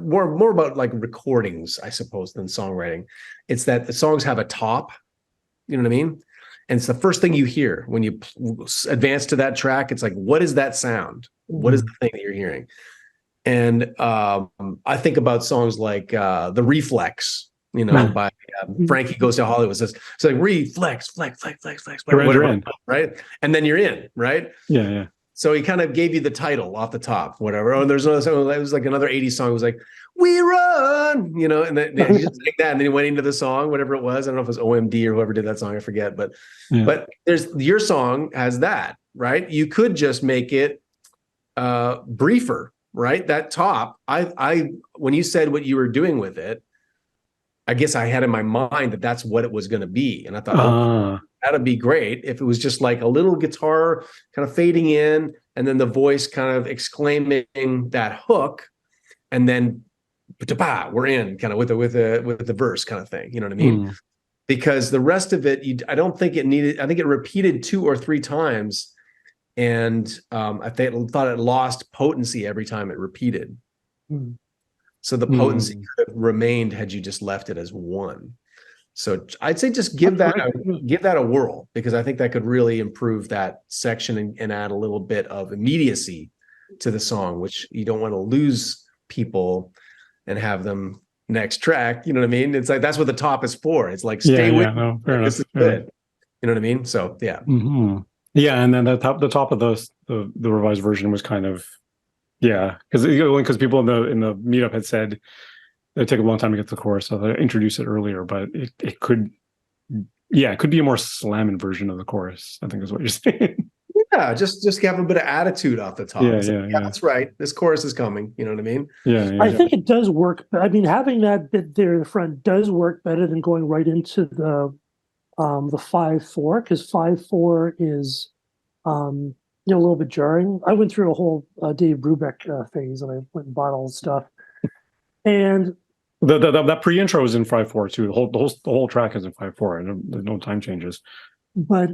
Speaker 4: more about like recordings, I suppose, than songwriting. It's that the songs have a top. You know what I mean? And it's the first thing you hear when you advance to that track. It's like, what is that sound? What is the thing that you're hearing? And I think about songs like The Reflex, by Frankie Goes to Hollywood. It's like reflex, flex, whatever, right? And then you're in, right?
Speaker 3: Yeah.
Speaker 4: So he kind of gave you the title off the top, whatever. Oh, there's another song. It was like another 80s song. It was like, we run, and then he just like that. And then he went into the song, whatever it was. I don't know if it was OMD or whoever did that song. I forget. But there's your song has that, right? You could just make it briefer, right? That top. I when you said what you were doing with it, I guess I had in my mind that that's what it was going to be. And I thought, that'd be great if it was just like a little guitar kind of fading in and then the voice kind of exclaiming that hook. And then we're in kind of with the verse kind of thing. You know what I mean? Because the rest of it, I don't think it needed, I think it repeated 2 or 3 times. And I thought it lost potency every time it repeated. So the potency could have remained had you just left it as one. So I'd say just give that a whirl, because I think that could really improve that section and add a little bit of immediacy to the song, which you don't want to lose people and have them next track. You know what I mean? It's like, that's what the top is for. It's like, stay with me. This is good. You know what I mean? So yeah.
Speaker 3: Yeah. And then the top of the revised version was kind of, because people in the meetup had said it'd take a long time to get to the chorus, so they introduced it earlier, but it could be a more slamming version of the chorus, I think is what you're saying.
Speaker 4: Yeah, just have a bit of attitude off the top. Yeah, that's right. This chorus is coming. You know what I mean?
Speaker 2: Yeah. I think it does work. I mean, having that bit there in the front does work better than going right into the 5/4, because 5/4 is a little bit jarring. I went through a whole Dave Brubeck phase, and I went and bought all the stuff. And
Speaker 3: that pre-intro is in 5/4 too. The whole track is in 5/4. There's no time changes.
Speaker 2: But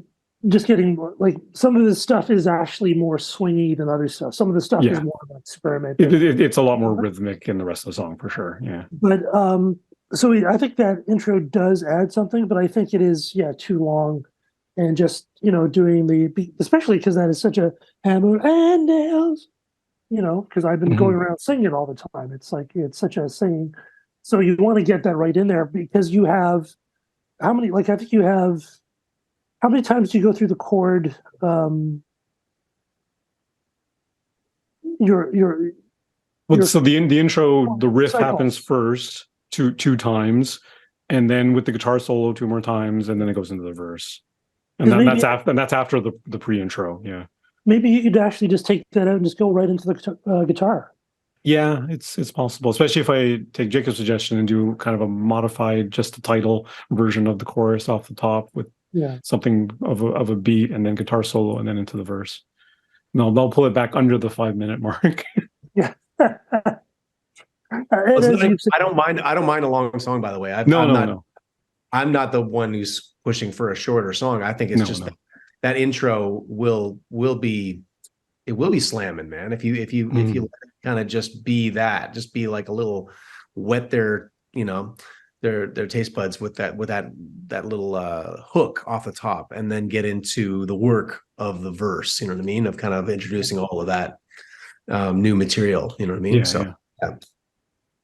Speaker 2: just getting like some of this stuff is actually more swingy than other stuff. Some of the stuff is more of an experiment.
Speaker 3: It's a lot more rhythmic in the rest of the song for sure. Yeah.
Speaker 2: But so I think that intro does add something, but I think it is too long, and just doing the beat, especially because that is such a hammer and nails. Because I've been going around singing it all the time. It's like it's such a singing. So you want to get that right in there because you have how many? Like I think you have how many times do you go through the chord?
Speaker 3: So the intro, the riff
Speaker 2: cycle
Speaker 3: happens first two times, and then with the guitar solo 2 more times, and then it goes into the verse, and that's after the pre-intro. Yeah.
Speaker 2: Maybe you could actually just take that out and just go right into the guitar.
Speaker 3: Yeah, it's possible, especially if I take Jacob's suggestion and do kind of a modified, just the title version of the chorus off the top with something of a beat, and then guitar solo, and then into the verse. No, they'll pull it back under the 5-minute mark.
Speaker 4: Yeah. I don't mind a long song, by the way. I'm not the one who's pushing for a shorter song. I think it's that intro will be slamming, man. If you let it kind of just be like a little wet their taste buds with that little hook off the top, and then get into the work of the verse, you know what I mean, of kind of introducing all of that new material, you know what I mean? Yeah.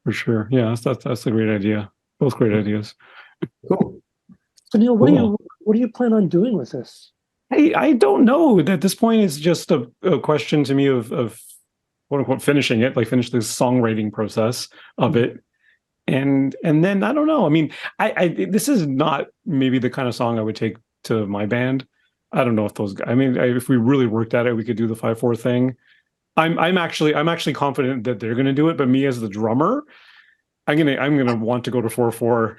Speaker 3: For sure. Yeah, that's a great idea. Both great ideas.
Speaker 2: Cool. So Neel, what do you plan on doing with this?
Speaker 3: I don't know. At this point, it's just a question to me of quote unquote finishing it, like finish the songwriting process of it. And then I don't know. I mean, this is not maybe the kind of song I would take to my band. I don't know if those guys, I mean, if we really worked at it, we could do the 5/4 thing. I'm actually confident that they're going to do it, but me as the drummer, I'm gonna want to go to 4/4.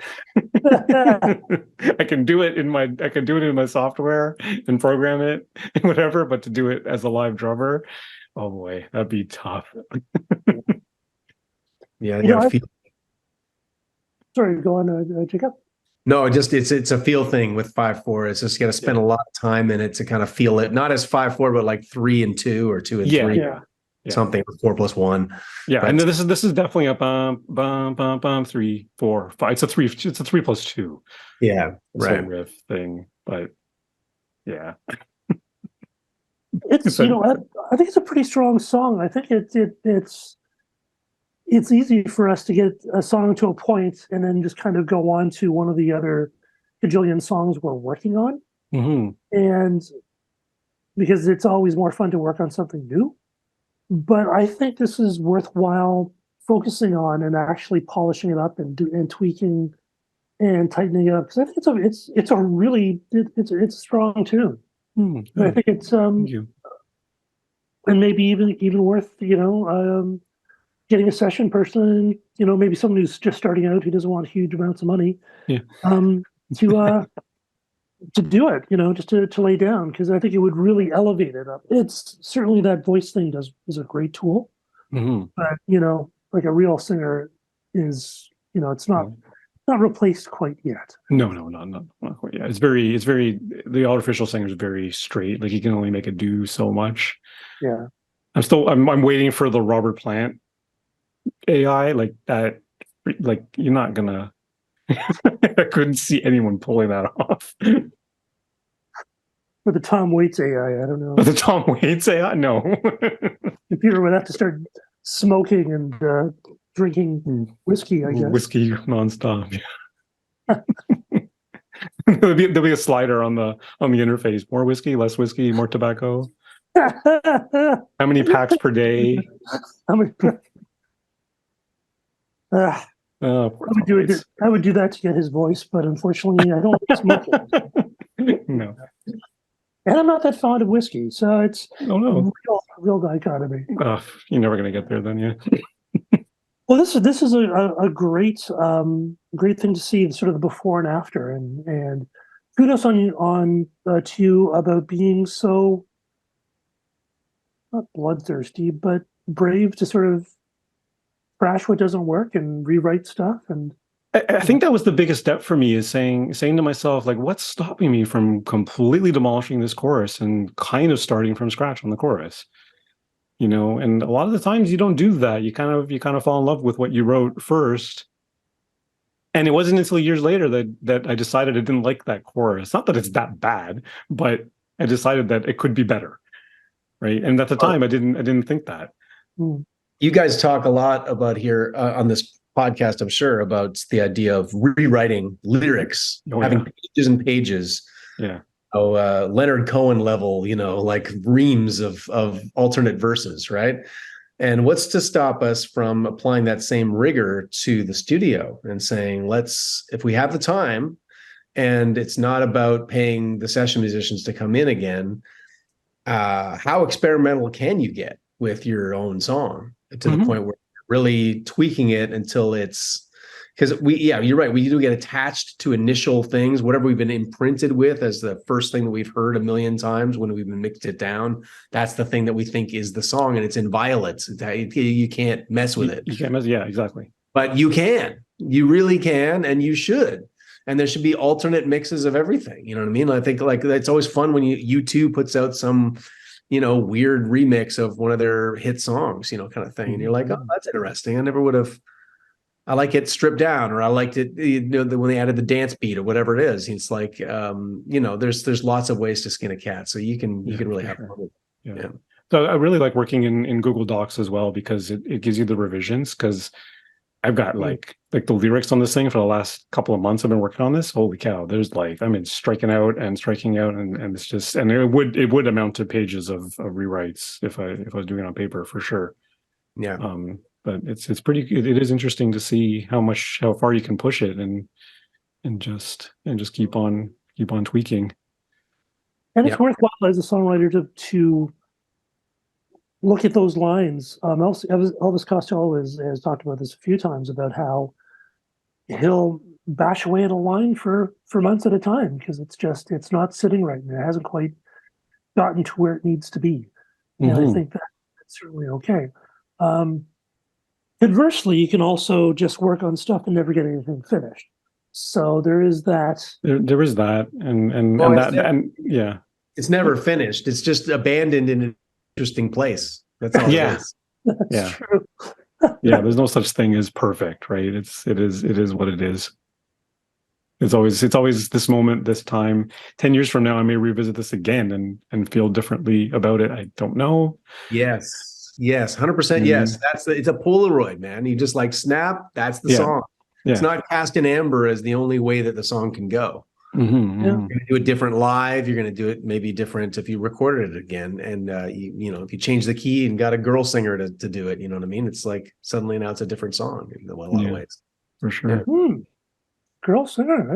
Speaker 3: I can do it in my software and program it and whatever, but to do it as a live drummer, oh boy, that'd be tough.
Speaker 4: Yeah,
Speaker 2: sorry, go on, Jacob.
Speaker 4: No, just it's a feel thing with 5/4. It's just got to spend a lot of time in it to kind of feel it, not as 5/4, but like 3 and 2 or 2 and 3. Something 4+1.
Speaker 3: Yeah, but, and this is definitely a bum 3 4 5. It's a 3+2.
Speaker 4: Yeah, right.
Speaker 3: Riff thing, but yeah,
Speaker 2: it's I think it's a pretty strong song. I think it's easy for us to get a song to a point and then just kind of go on to one of the other gajillion songs we're working on, and because it's always more fun to work on something new. But I think this is worthwhile focusing on and actually polishing it up and tweaking and tightening it up, because I think it's a really a strong tune. I think it's and maybe even worth getting a session person, maybe someone who's just starting out who doesn't want huge amounts of money, to do it, just to lay down, because I think it would really elevate it up. It's certainly that voice thing is a great tool, but like a real singer is, it's not replaced quite yet.
Speaker 3: No, not quite yet. It's very the artificial singer is very straight. Like, he can only make it do so much.
Speaker 2: Yeah,
Speaker 3: I'm waiting for the Robert Plant AI like that. Like, you're not gonna. I couldn't see anyone pulling that off.
Speaker 2: With the Tom Waits AI, I don't know.
Speaker 3: With the Tom Waits AI, no.
Speaker 2: Computer would have to start smoking and drinking whiskey, I guess.
Speaker 3: Whiskey nonstop. there'll be a slider on the interface. More whiskey, less whiskey, more tobacco. How many packs per day?
Speaker 2: How many? I would do that to get his voice, but unfortunately, I don't like smoking.
Speaker 3: No.
Speaker 2: And I'm not that fond of whiskey, so it's real dichotomy.
Speaker 3: You're never going to get there then, yeah.
Speaker 2: Well, this is a great thing to see, sort of the before and after, and kudos on to you about being so not bloodthirsty, but brave to sort of trash what doesn't work and rewrite stuff. And
Speaker 3: I think that was the biggest step for me, is saying to myself, like, what's stopping me from completely demolishing this chorus and kind of starting from scratch on the chorus? And a lot of the times you don't do that. You kind of fall in love with what you wrote first. And it wasn't until years later that I decided I didn't like that chorus. Not that it's that bad, but I decided that it could be better. Right. And at the time I didn't think that.
Speaker 4: You guys talk a lot about here on this podcast, I'm sure, about the idea of rewriting lyrics, having pages and pages.
Speaker 3: Yeah.
Speaker 4: Leonard Cohen level, like reams of alternate verses, right? And what's to stop us from applying that same rigor to the studio and saying, if we have the time, and it's not about paying the session musicians to come in again, how experimental can you get with your own song to the point where you're really tweaking it until it's, because you're right. We do get attached to initial things, whatever we've been imprinted with as the first thing that we've heard a million times when we've mixed it down. That's the thing that we think is the song, and it's in violets. You can't mess with it.
Speaker 3: You can't mess. Yeah, exactly.
Speaker 4: But you can. You really can, and you should. And there should be alternate mixes of everything. You know what I mean? I think like it's always fun when U2 puts out some, weird remix of one of their hit songs, kind of thing. And you're like, oh, that's interesting. I like it stripped down, or I liked it, when they added the dance beat or whatever it is. It's like, there's lots of ways to skin a cat. So you can really have fun with it.
Speaker 3: Yeah. So I really like working in Google Docs as well, because it gives you the revisions. Because I've got like the lyrics on this thing for the last couple of months I've been working on this. Holy cow. There's striking out, and it's just, and it would amount to pages of rewrites if I was doing it on paper, for sure.
Speaker 4: Yeah.
Speaker 3: But it's it is interesting to see how far you can push it and just keep on tweaking.
Speaker 2: And it's worthwhile as a songwriter to look at those lines. Elvis Costello has talked about this a few times, about how he'll bash away at a line for months at a time because it's not sitting right, and it hasn't quite gotten to where it needs to be. And I think that's certainly okay. Conversely, you can also just work on stuff and never get anything finished. So there is that.
Speaker 3: There is that, and yeah,
Speaker 4: it's never finished. It's just abandoned in an interesting place. That's all.
Speaker 3: Yeah,
Speaker 4: it is.
Speaker 2: That's true.
Speaker 3: Yeah, there's no such thing as perfect, right? It is what it is. It's always this moment, this time. 10 years from now, I may revisit this again and feel differently about it. I don't know.
Speaker 4: Yes. 100%. Yes. It's a Polaroid, man. You just like snap. That's the song. Yeah. It's not cast in amber as the only way that the song can go. You're going to do it different live. You're going to do it maybe different if you recorded it again. And, if you change the key and got a girl singer to do it, you know what I mean? It's like suddenly now it's a different song in a lot of ways.
Speaker 3: For sure.
Speaker 2: Yeah. Girl singer.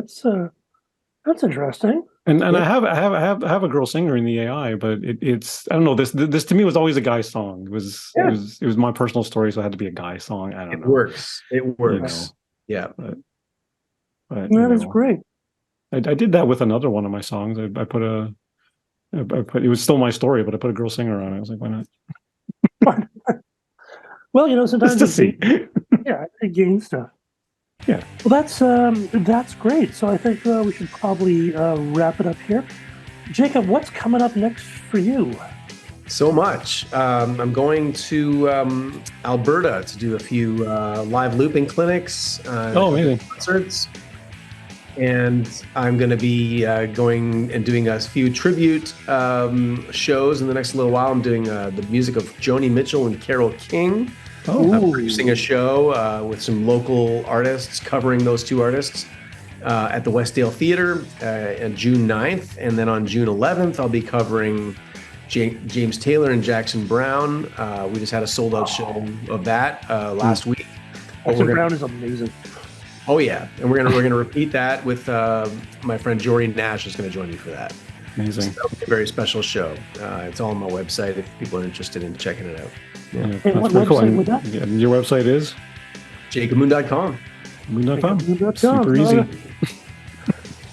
Speaker 2: That's interesting.
Speaker 3: And I have a girl singer in the AI, but it's I don't know, this to me was always a guy song. It was my personal story, so it had to be a guy song. I don't know.
Speaker 4: It works. Yeah.
Speaker 3: But
Speaker 2: that is great.
Speaker 3: I did that with another one of my songs. I put it was still my story, but I put a girl singer on it. I was like, why not?
Speaker 2: Well, sometimes
Speaker 3: just to see.
Speaker 2: It gains stuff.
Speaker 3: Yeah.
Speaker 2: Well, that's great. So I think we should probably wrap it up here. Jacob, what's coming up next for you?
Speaker 4: So much. I'm going to Alberta to do a few live looping clinics.
Speaker 3: Amazing.
Speaker 4: Concerts. And I'm going to be going and doing a few tribute shows in the next little while. I'm doing the music of Joni Mitchell and Carole King. I'm producing a show with some local artists, covering those two artists at the Westdale Theatre on June 9th. And then on June 11th, I'll be covering James Taylor and Jackson Brown. We just had a sold-out show of that last week.
Speaker 2: Jackson Brown is amazing.
Speaker 4: Oh yeah, and we're gonna repeat that with my friend Jory Nash is going to join me for that.
Speaker 3: Amazing.
Speaker 4: So that'll be a very special show. It's all on my website if people are interested in checking it out.
Speaker 3: Yeah,
Speaker 2: hey, what website would that?
Speaker 3: Your website is
Speaker 4: jacobmoon.com.
Speaker 3: Moon.com.
Speaker 2: Jacobmoon.com.
Speaker 3: Super easy.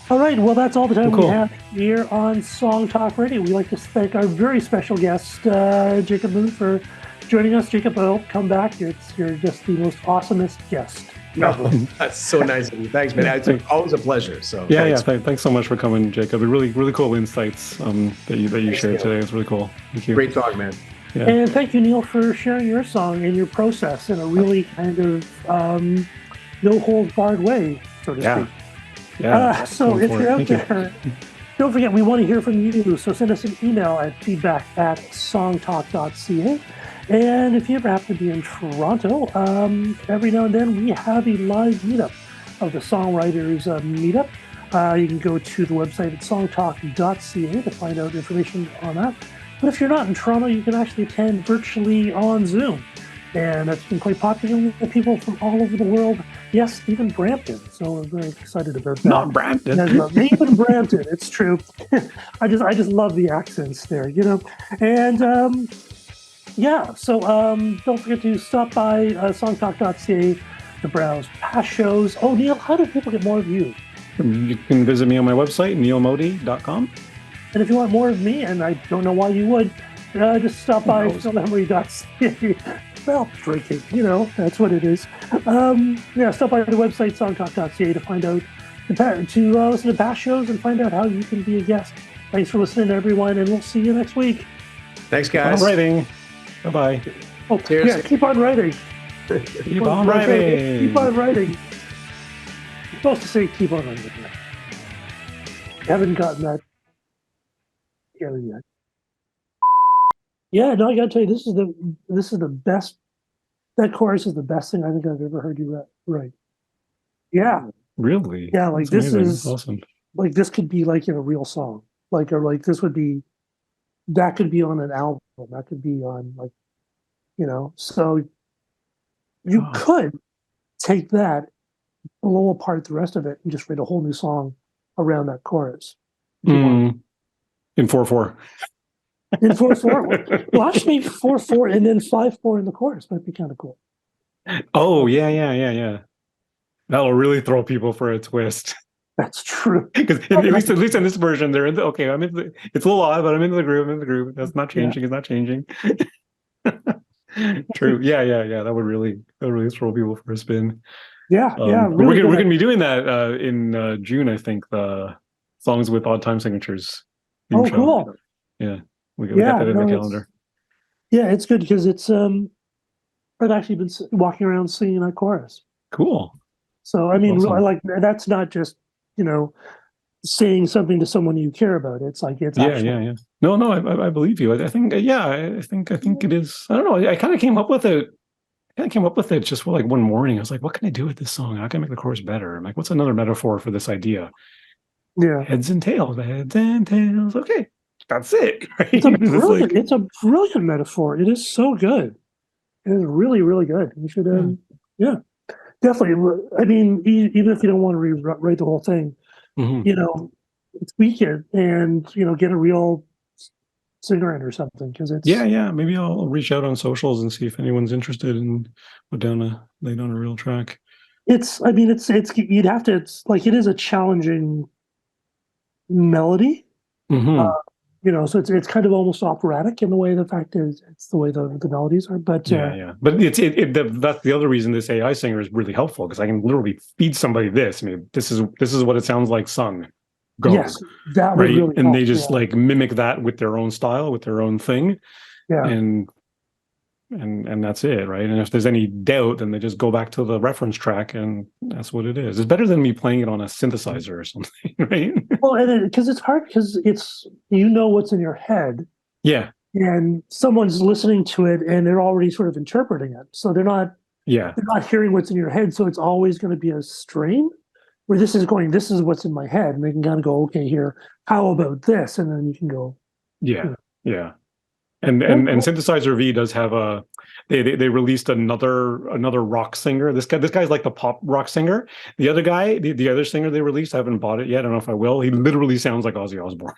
Speaker 2: All right. Well, that's all the time
Speaker 3: Cool.
Speaker 2: we have here on Song Talk Radio. We'd like to thank our very special guest, Jacob Moon, for joining us. Jacob, I hope come back. You're just the most awesomest guest.
Speaker 4: No, that's so nice of you. Thanks, man. It's always a pleasure. So
Speaker 3: thanks so much for coming, Jacob. Really cool insights that you shared today. It's really cool. Thank you.
Speaker 4: Great talk, man.
Speaker 3: Yeah.
Speaker 2: And thank you, Neel, for sharing your song and your process in a really kind of no holds barred way, so to speak.
Speaker 3: Yeah.
Speaker 2: So if you're out there, don't forget, we want to hear from you. So send us an email at feedback@songtalk.ca. And if you ever happen to be in Toronto, every now and then we have a live meetup of the Songwriters Meetup. You can go to the website at songtalk.ca to find out information on that. But if you're not in Toronto, you can actually attend virtually on Zoom. And that's been quite popular with people from all over the world. Yes, even Brampton. So we're very excited about that.
Speaker 3: Not Brampton.
Speaker 2: Even Brampton. It's true. I just love the accents there, you know. And so don't forget to stop by songtalk.ca to browse past shows. Oh, Neel, how do people get more of you?
Speaker 3: You can visit me on my website, neelmodi.com.
Speaker 2: And if you want more of me, and I don't know why you would, just stop by philmemory.ca. Well, drinking, you know, that's what it is. Stop by the website, songtalk.ca, to find out, to listen to past shows and find out how you can be a guest. Thanks for listening, everyone, and we'll see you next week.
Speaker 4: Thanks, guys.
Speaker 3: Keep on writing. Bye-bye.
Speaker 2: Oh, cheers. Yeah, keep on writing.
Speaker 3: Keep on writing.
Speaker 2: Keep on writing. You're supposed to say keep on writing. I haven't gotten that together yet. Yeah, no, I gotta tell you, this is the best. That chorus is the best thing I think I've ever heard you write. Yeah.
Speaker 3: Really?
Speaker 2: Yeah, like
Speaker 3: That's
Speaker 2: this
Speaker 3: amazing.
Speaker 2: is
Speaker 3: Awesome.
Speaker 2: Like this could be like in a real song. Like this would be, that could be on an album. That could be on, like, you know. So you could take that, blow apart the rest of it, and just write a whole new song around that chorus.
Speaker 3: In 4/4.
Speaker 2: In 4/4. Well, actually 4/4 and then 5/4 in the chorus might be kind of cool.
Speaker 3: Oh, yeah. That'll really throw people for a twist.
Speaker 2: That's true.
Speaker 3: Because at least in this version, they're in the, okay, it's a little odd, but I'm into the groove. That's not changing. Yeah. It's not changing. True. Yeah. That would really throw people for a spin.
Speaker 2: Yeah.
Speaker 3: Really we're going to be doing that in June, I think, the songs with odd time signatures.
Speaker 2: Oh, show. Cool.
Speaker 3: Yeah. We got that in the calendar.
Speaker 2: Yeah, it's good because it's I've actually been walking around singing that chorus.
Speaker 3: Cool.
Speaker 2: So I mean, awesome. Like, that's not just, you know, saying something to someone you care about. It's like it's
Speaker 3: yeah. No, I believe you. I think I think it is. I don't know. I kind of came up with it. Just like one morning. I was like, what can I do with this song? How can I make the chorus better? I'm like, what's another metaphor for this idea?
Speaker 2: Yeah.
Speaker 3: Heads and tails. Okay. That's it. Right?
Speaker 2: It's a brilliant metaphor. It is so good. It is really, really good. You should, definitely. I mean, even if you don't want to rewrite the whole thing, you know, tweak it and, you know, get a real singer in or something, because it's
Speaker 3: Maybe I'll reach out on socials and see if anyone's interested in lay down a real track.
Speaker 2: It's you'd have to. It's like, it is a challenging melody. You know, so it's kind of almost operatic in the way. The fact is, it's the way the melodies are. But
Speaker 3: but that's the other reason this AI singer is really helpful, because I can literally feed somebody this. I mean, this is what it sounds like sung. Go.
Speaker 2: Yes, that would really
Speaker 3: and
Speaker 2: help,
Speaker 3: they just like mimic that with their own style, with their own thing.
Speaker 2: Yeah,
Speaker 3: and that's it, right? And if there's any doubt, then they just go back to the reference track, and that's what it is. It's better than me playing it on a synthesizer or something, right?
Speaker 2: Well, and because it's hard, because it's, you know, what's in your head.
Speaker 3: Yeah.
Speaker 2: And someone's listening to it and they're already sort of interpreting it. So they're not hearing what's in your head. So it's always going to be a strain where this is what's in my head. And they can kind of go, okay, here, how about this? And then you can go.
Speaker 3: Yeah. And Synthesizer V does have they released another rock singer. This guy's like the pop rock singer. The other guy, the other singer they released, I haven't bought it yet. I don't know if I will. He literally sounds like Ozzy Osbourne.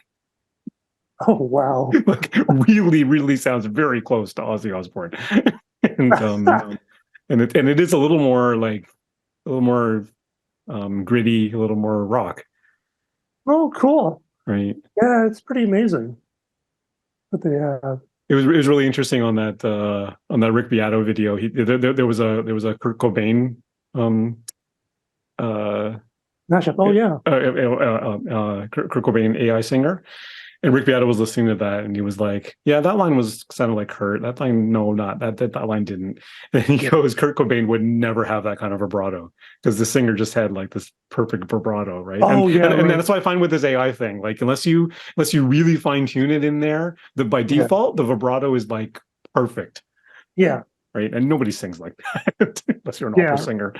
Speaker 2: Oh wow!
Speaker 3: Like, really sounds very close to Ozzy Osbourne. and it is a little more gritty, a little more rock.
Speaker 2: Oh, cool.
Speaker 3: right?
Speaker 2: Yeah, it's pretty amazing what they have.
Speaker 3: It was really interesting on that Rick Beato video. There was a Kurt Cobain uh
Speaker 2: Mashup. Oh, yeah.
Speaker 3: Kurt Cobain AI singer. And Rick Beato was listening to that, and he was like, "Yeah, that line sounded like Kurt. That line, no, not that line didn't." And he goes, "Kurt Cobain would never have that kind of vibrato because the singer just had like this perfect vibrato, right?"
Speaker 2: Oh, yeah,
Speaker 3: and
Speaker 2: right.
Speaker 3: that's what I find with this AI thing. Like, unless you really fine tune it in there, by default the vibrato is like perfect,
Speaker 2: Yeah.
Speaker 3: right? And nobody sings like that unless you're an opera singer.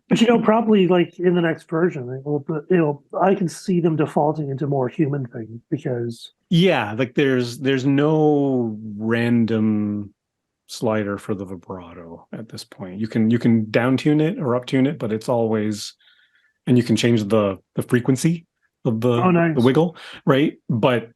Speaker 2: But probably like in the next version, I can see them defaulting into more human things because
Speaker 3: Yeah, like there's no random slider for the vibrato at this point. You can down tune it or up tune it, but it's always, and you can change the frequency of the wiggle, right? But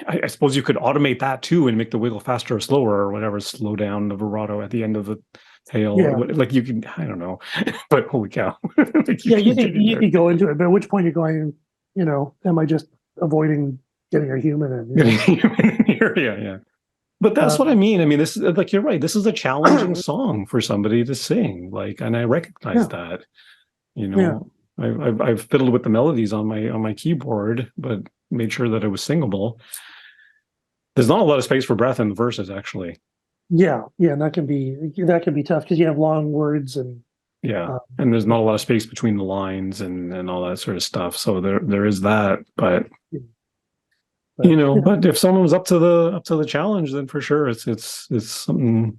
Speaker 3: I suppose you could automate that too and make the wiggle faster or slower or whatever, slow down the vibrato at the end of the tail.
Speaker 2: Yeah.
Speaker 3: Like you can, I don't know, but holy cow. Like
Speaker 2: you can go into it, but at which point you're going, am I just avoiding getting a human in?
Speaker 3: Yeah. But that's what I mean. I mean, this is like, you're right. This is a challenging song for somebody to sing. Like, and I recognize that. I've fiddled with the melodies on my keyboard, but made sure that it was singable. There's not a lot of space for breath in the verses, actually.
Speaker 2: Yeah, and that can be tough because you have long words and
Speaker 3: and there's not a lot of space between the lines and all that sort of stuff. So there is that, but but if someone was up to the challenge, then for sure it's something.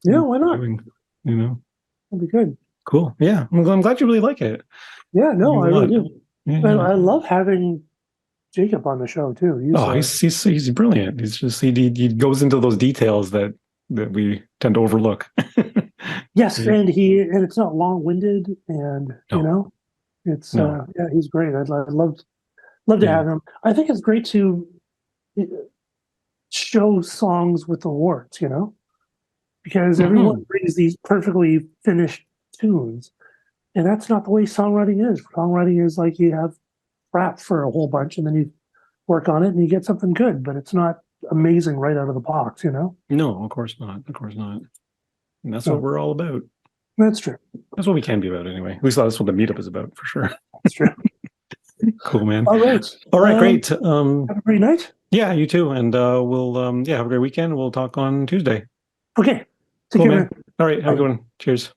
Speaker 2: Yeah, why not?
Speaker 3: Doing,
Speaker 2: that'd be good.
Speaker 3: Cool. Yeah, I'm glad you really like it.
Speaker 2: Yeah, no, I really do.
Speaker 3: Yeah.
Speaker 2: I love having Jacob on the show too.
Speaker 3: He's brilliant. He's just he goes into those details that we tend to overlook.
Speaker 2: Yes, and it's not long-winded, and it's he's great. I'd love to have him. I think it's great to show songs with the warts, because everyone brings these perfectly finished tunes, and that's not the way songwriting is. Songwriting is like you have rap for a whole bunch, and then you work on it, and you get something good, but it's not amazing right out of the box,
Speaker 3: No, of course not. Of course not. And that's what we're all about.
Speaker 2: That's true.
Speaker 3: That's what we can be about anyway. At least that's what the meetup is about, for sure.
Speaker 2: That's true.
Speaker 3: Cool, man.
Speaker 2: All right,
Speaker 3: great.
Speaker 2: Have a great night.
Speaker 3: Yeah, you too. And we'll have a great weekend. We'll talk on Tuesday.
Speaker 2: Okay.
Speaker 3: Take care, man. All right, have a good one. Cheers.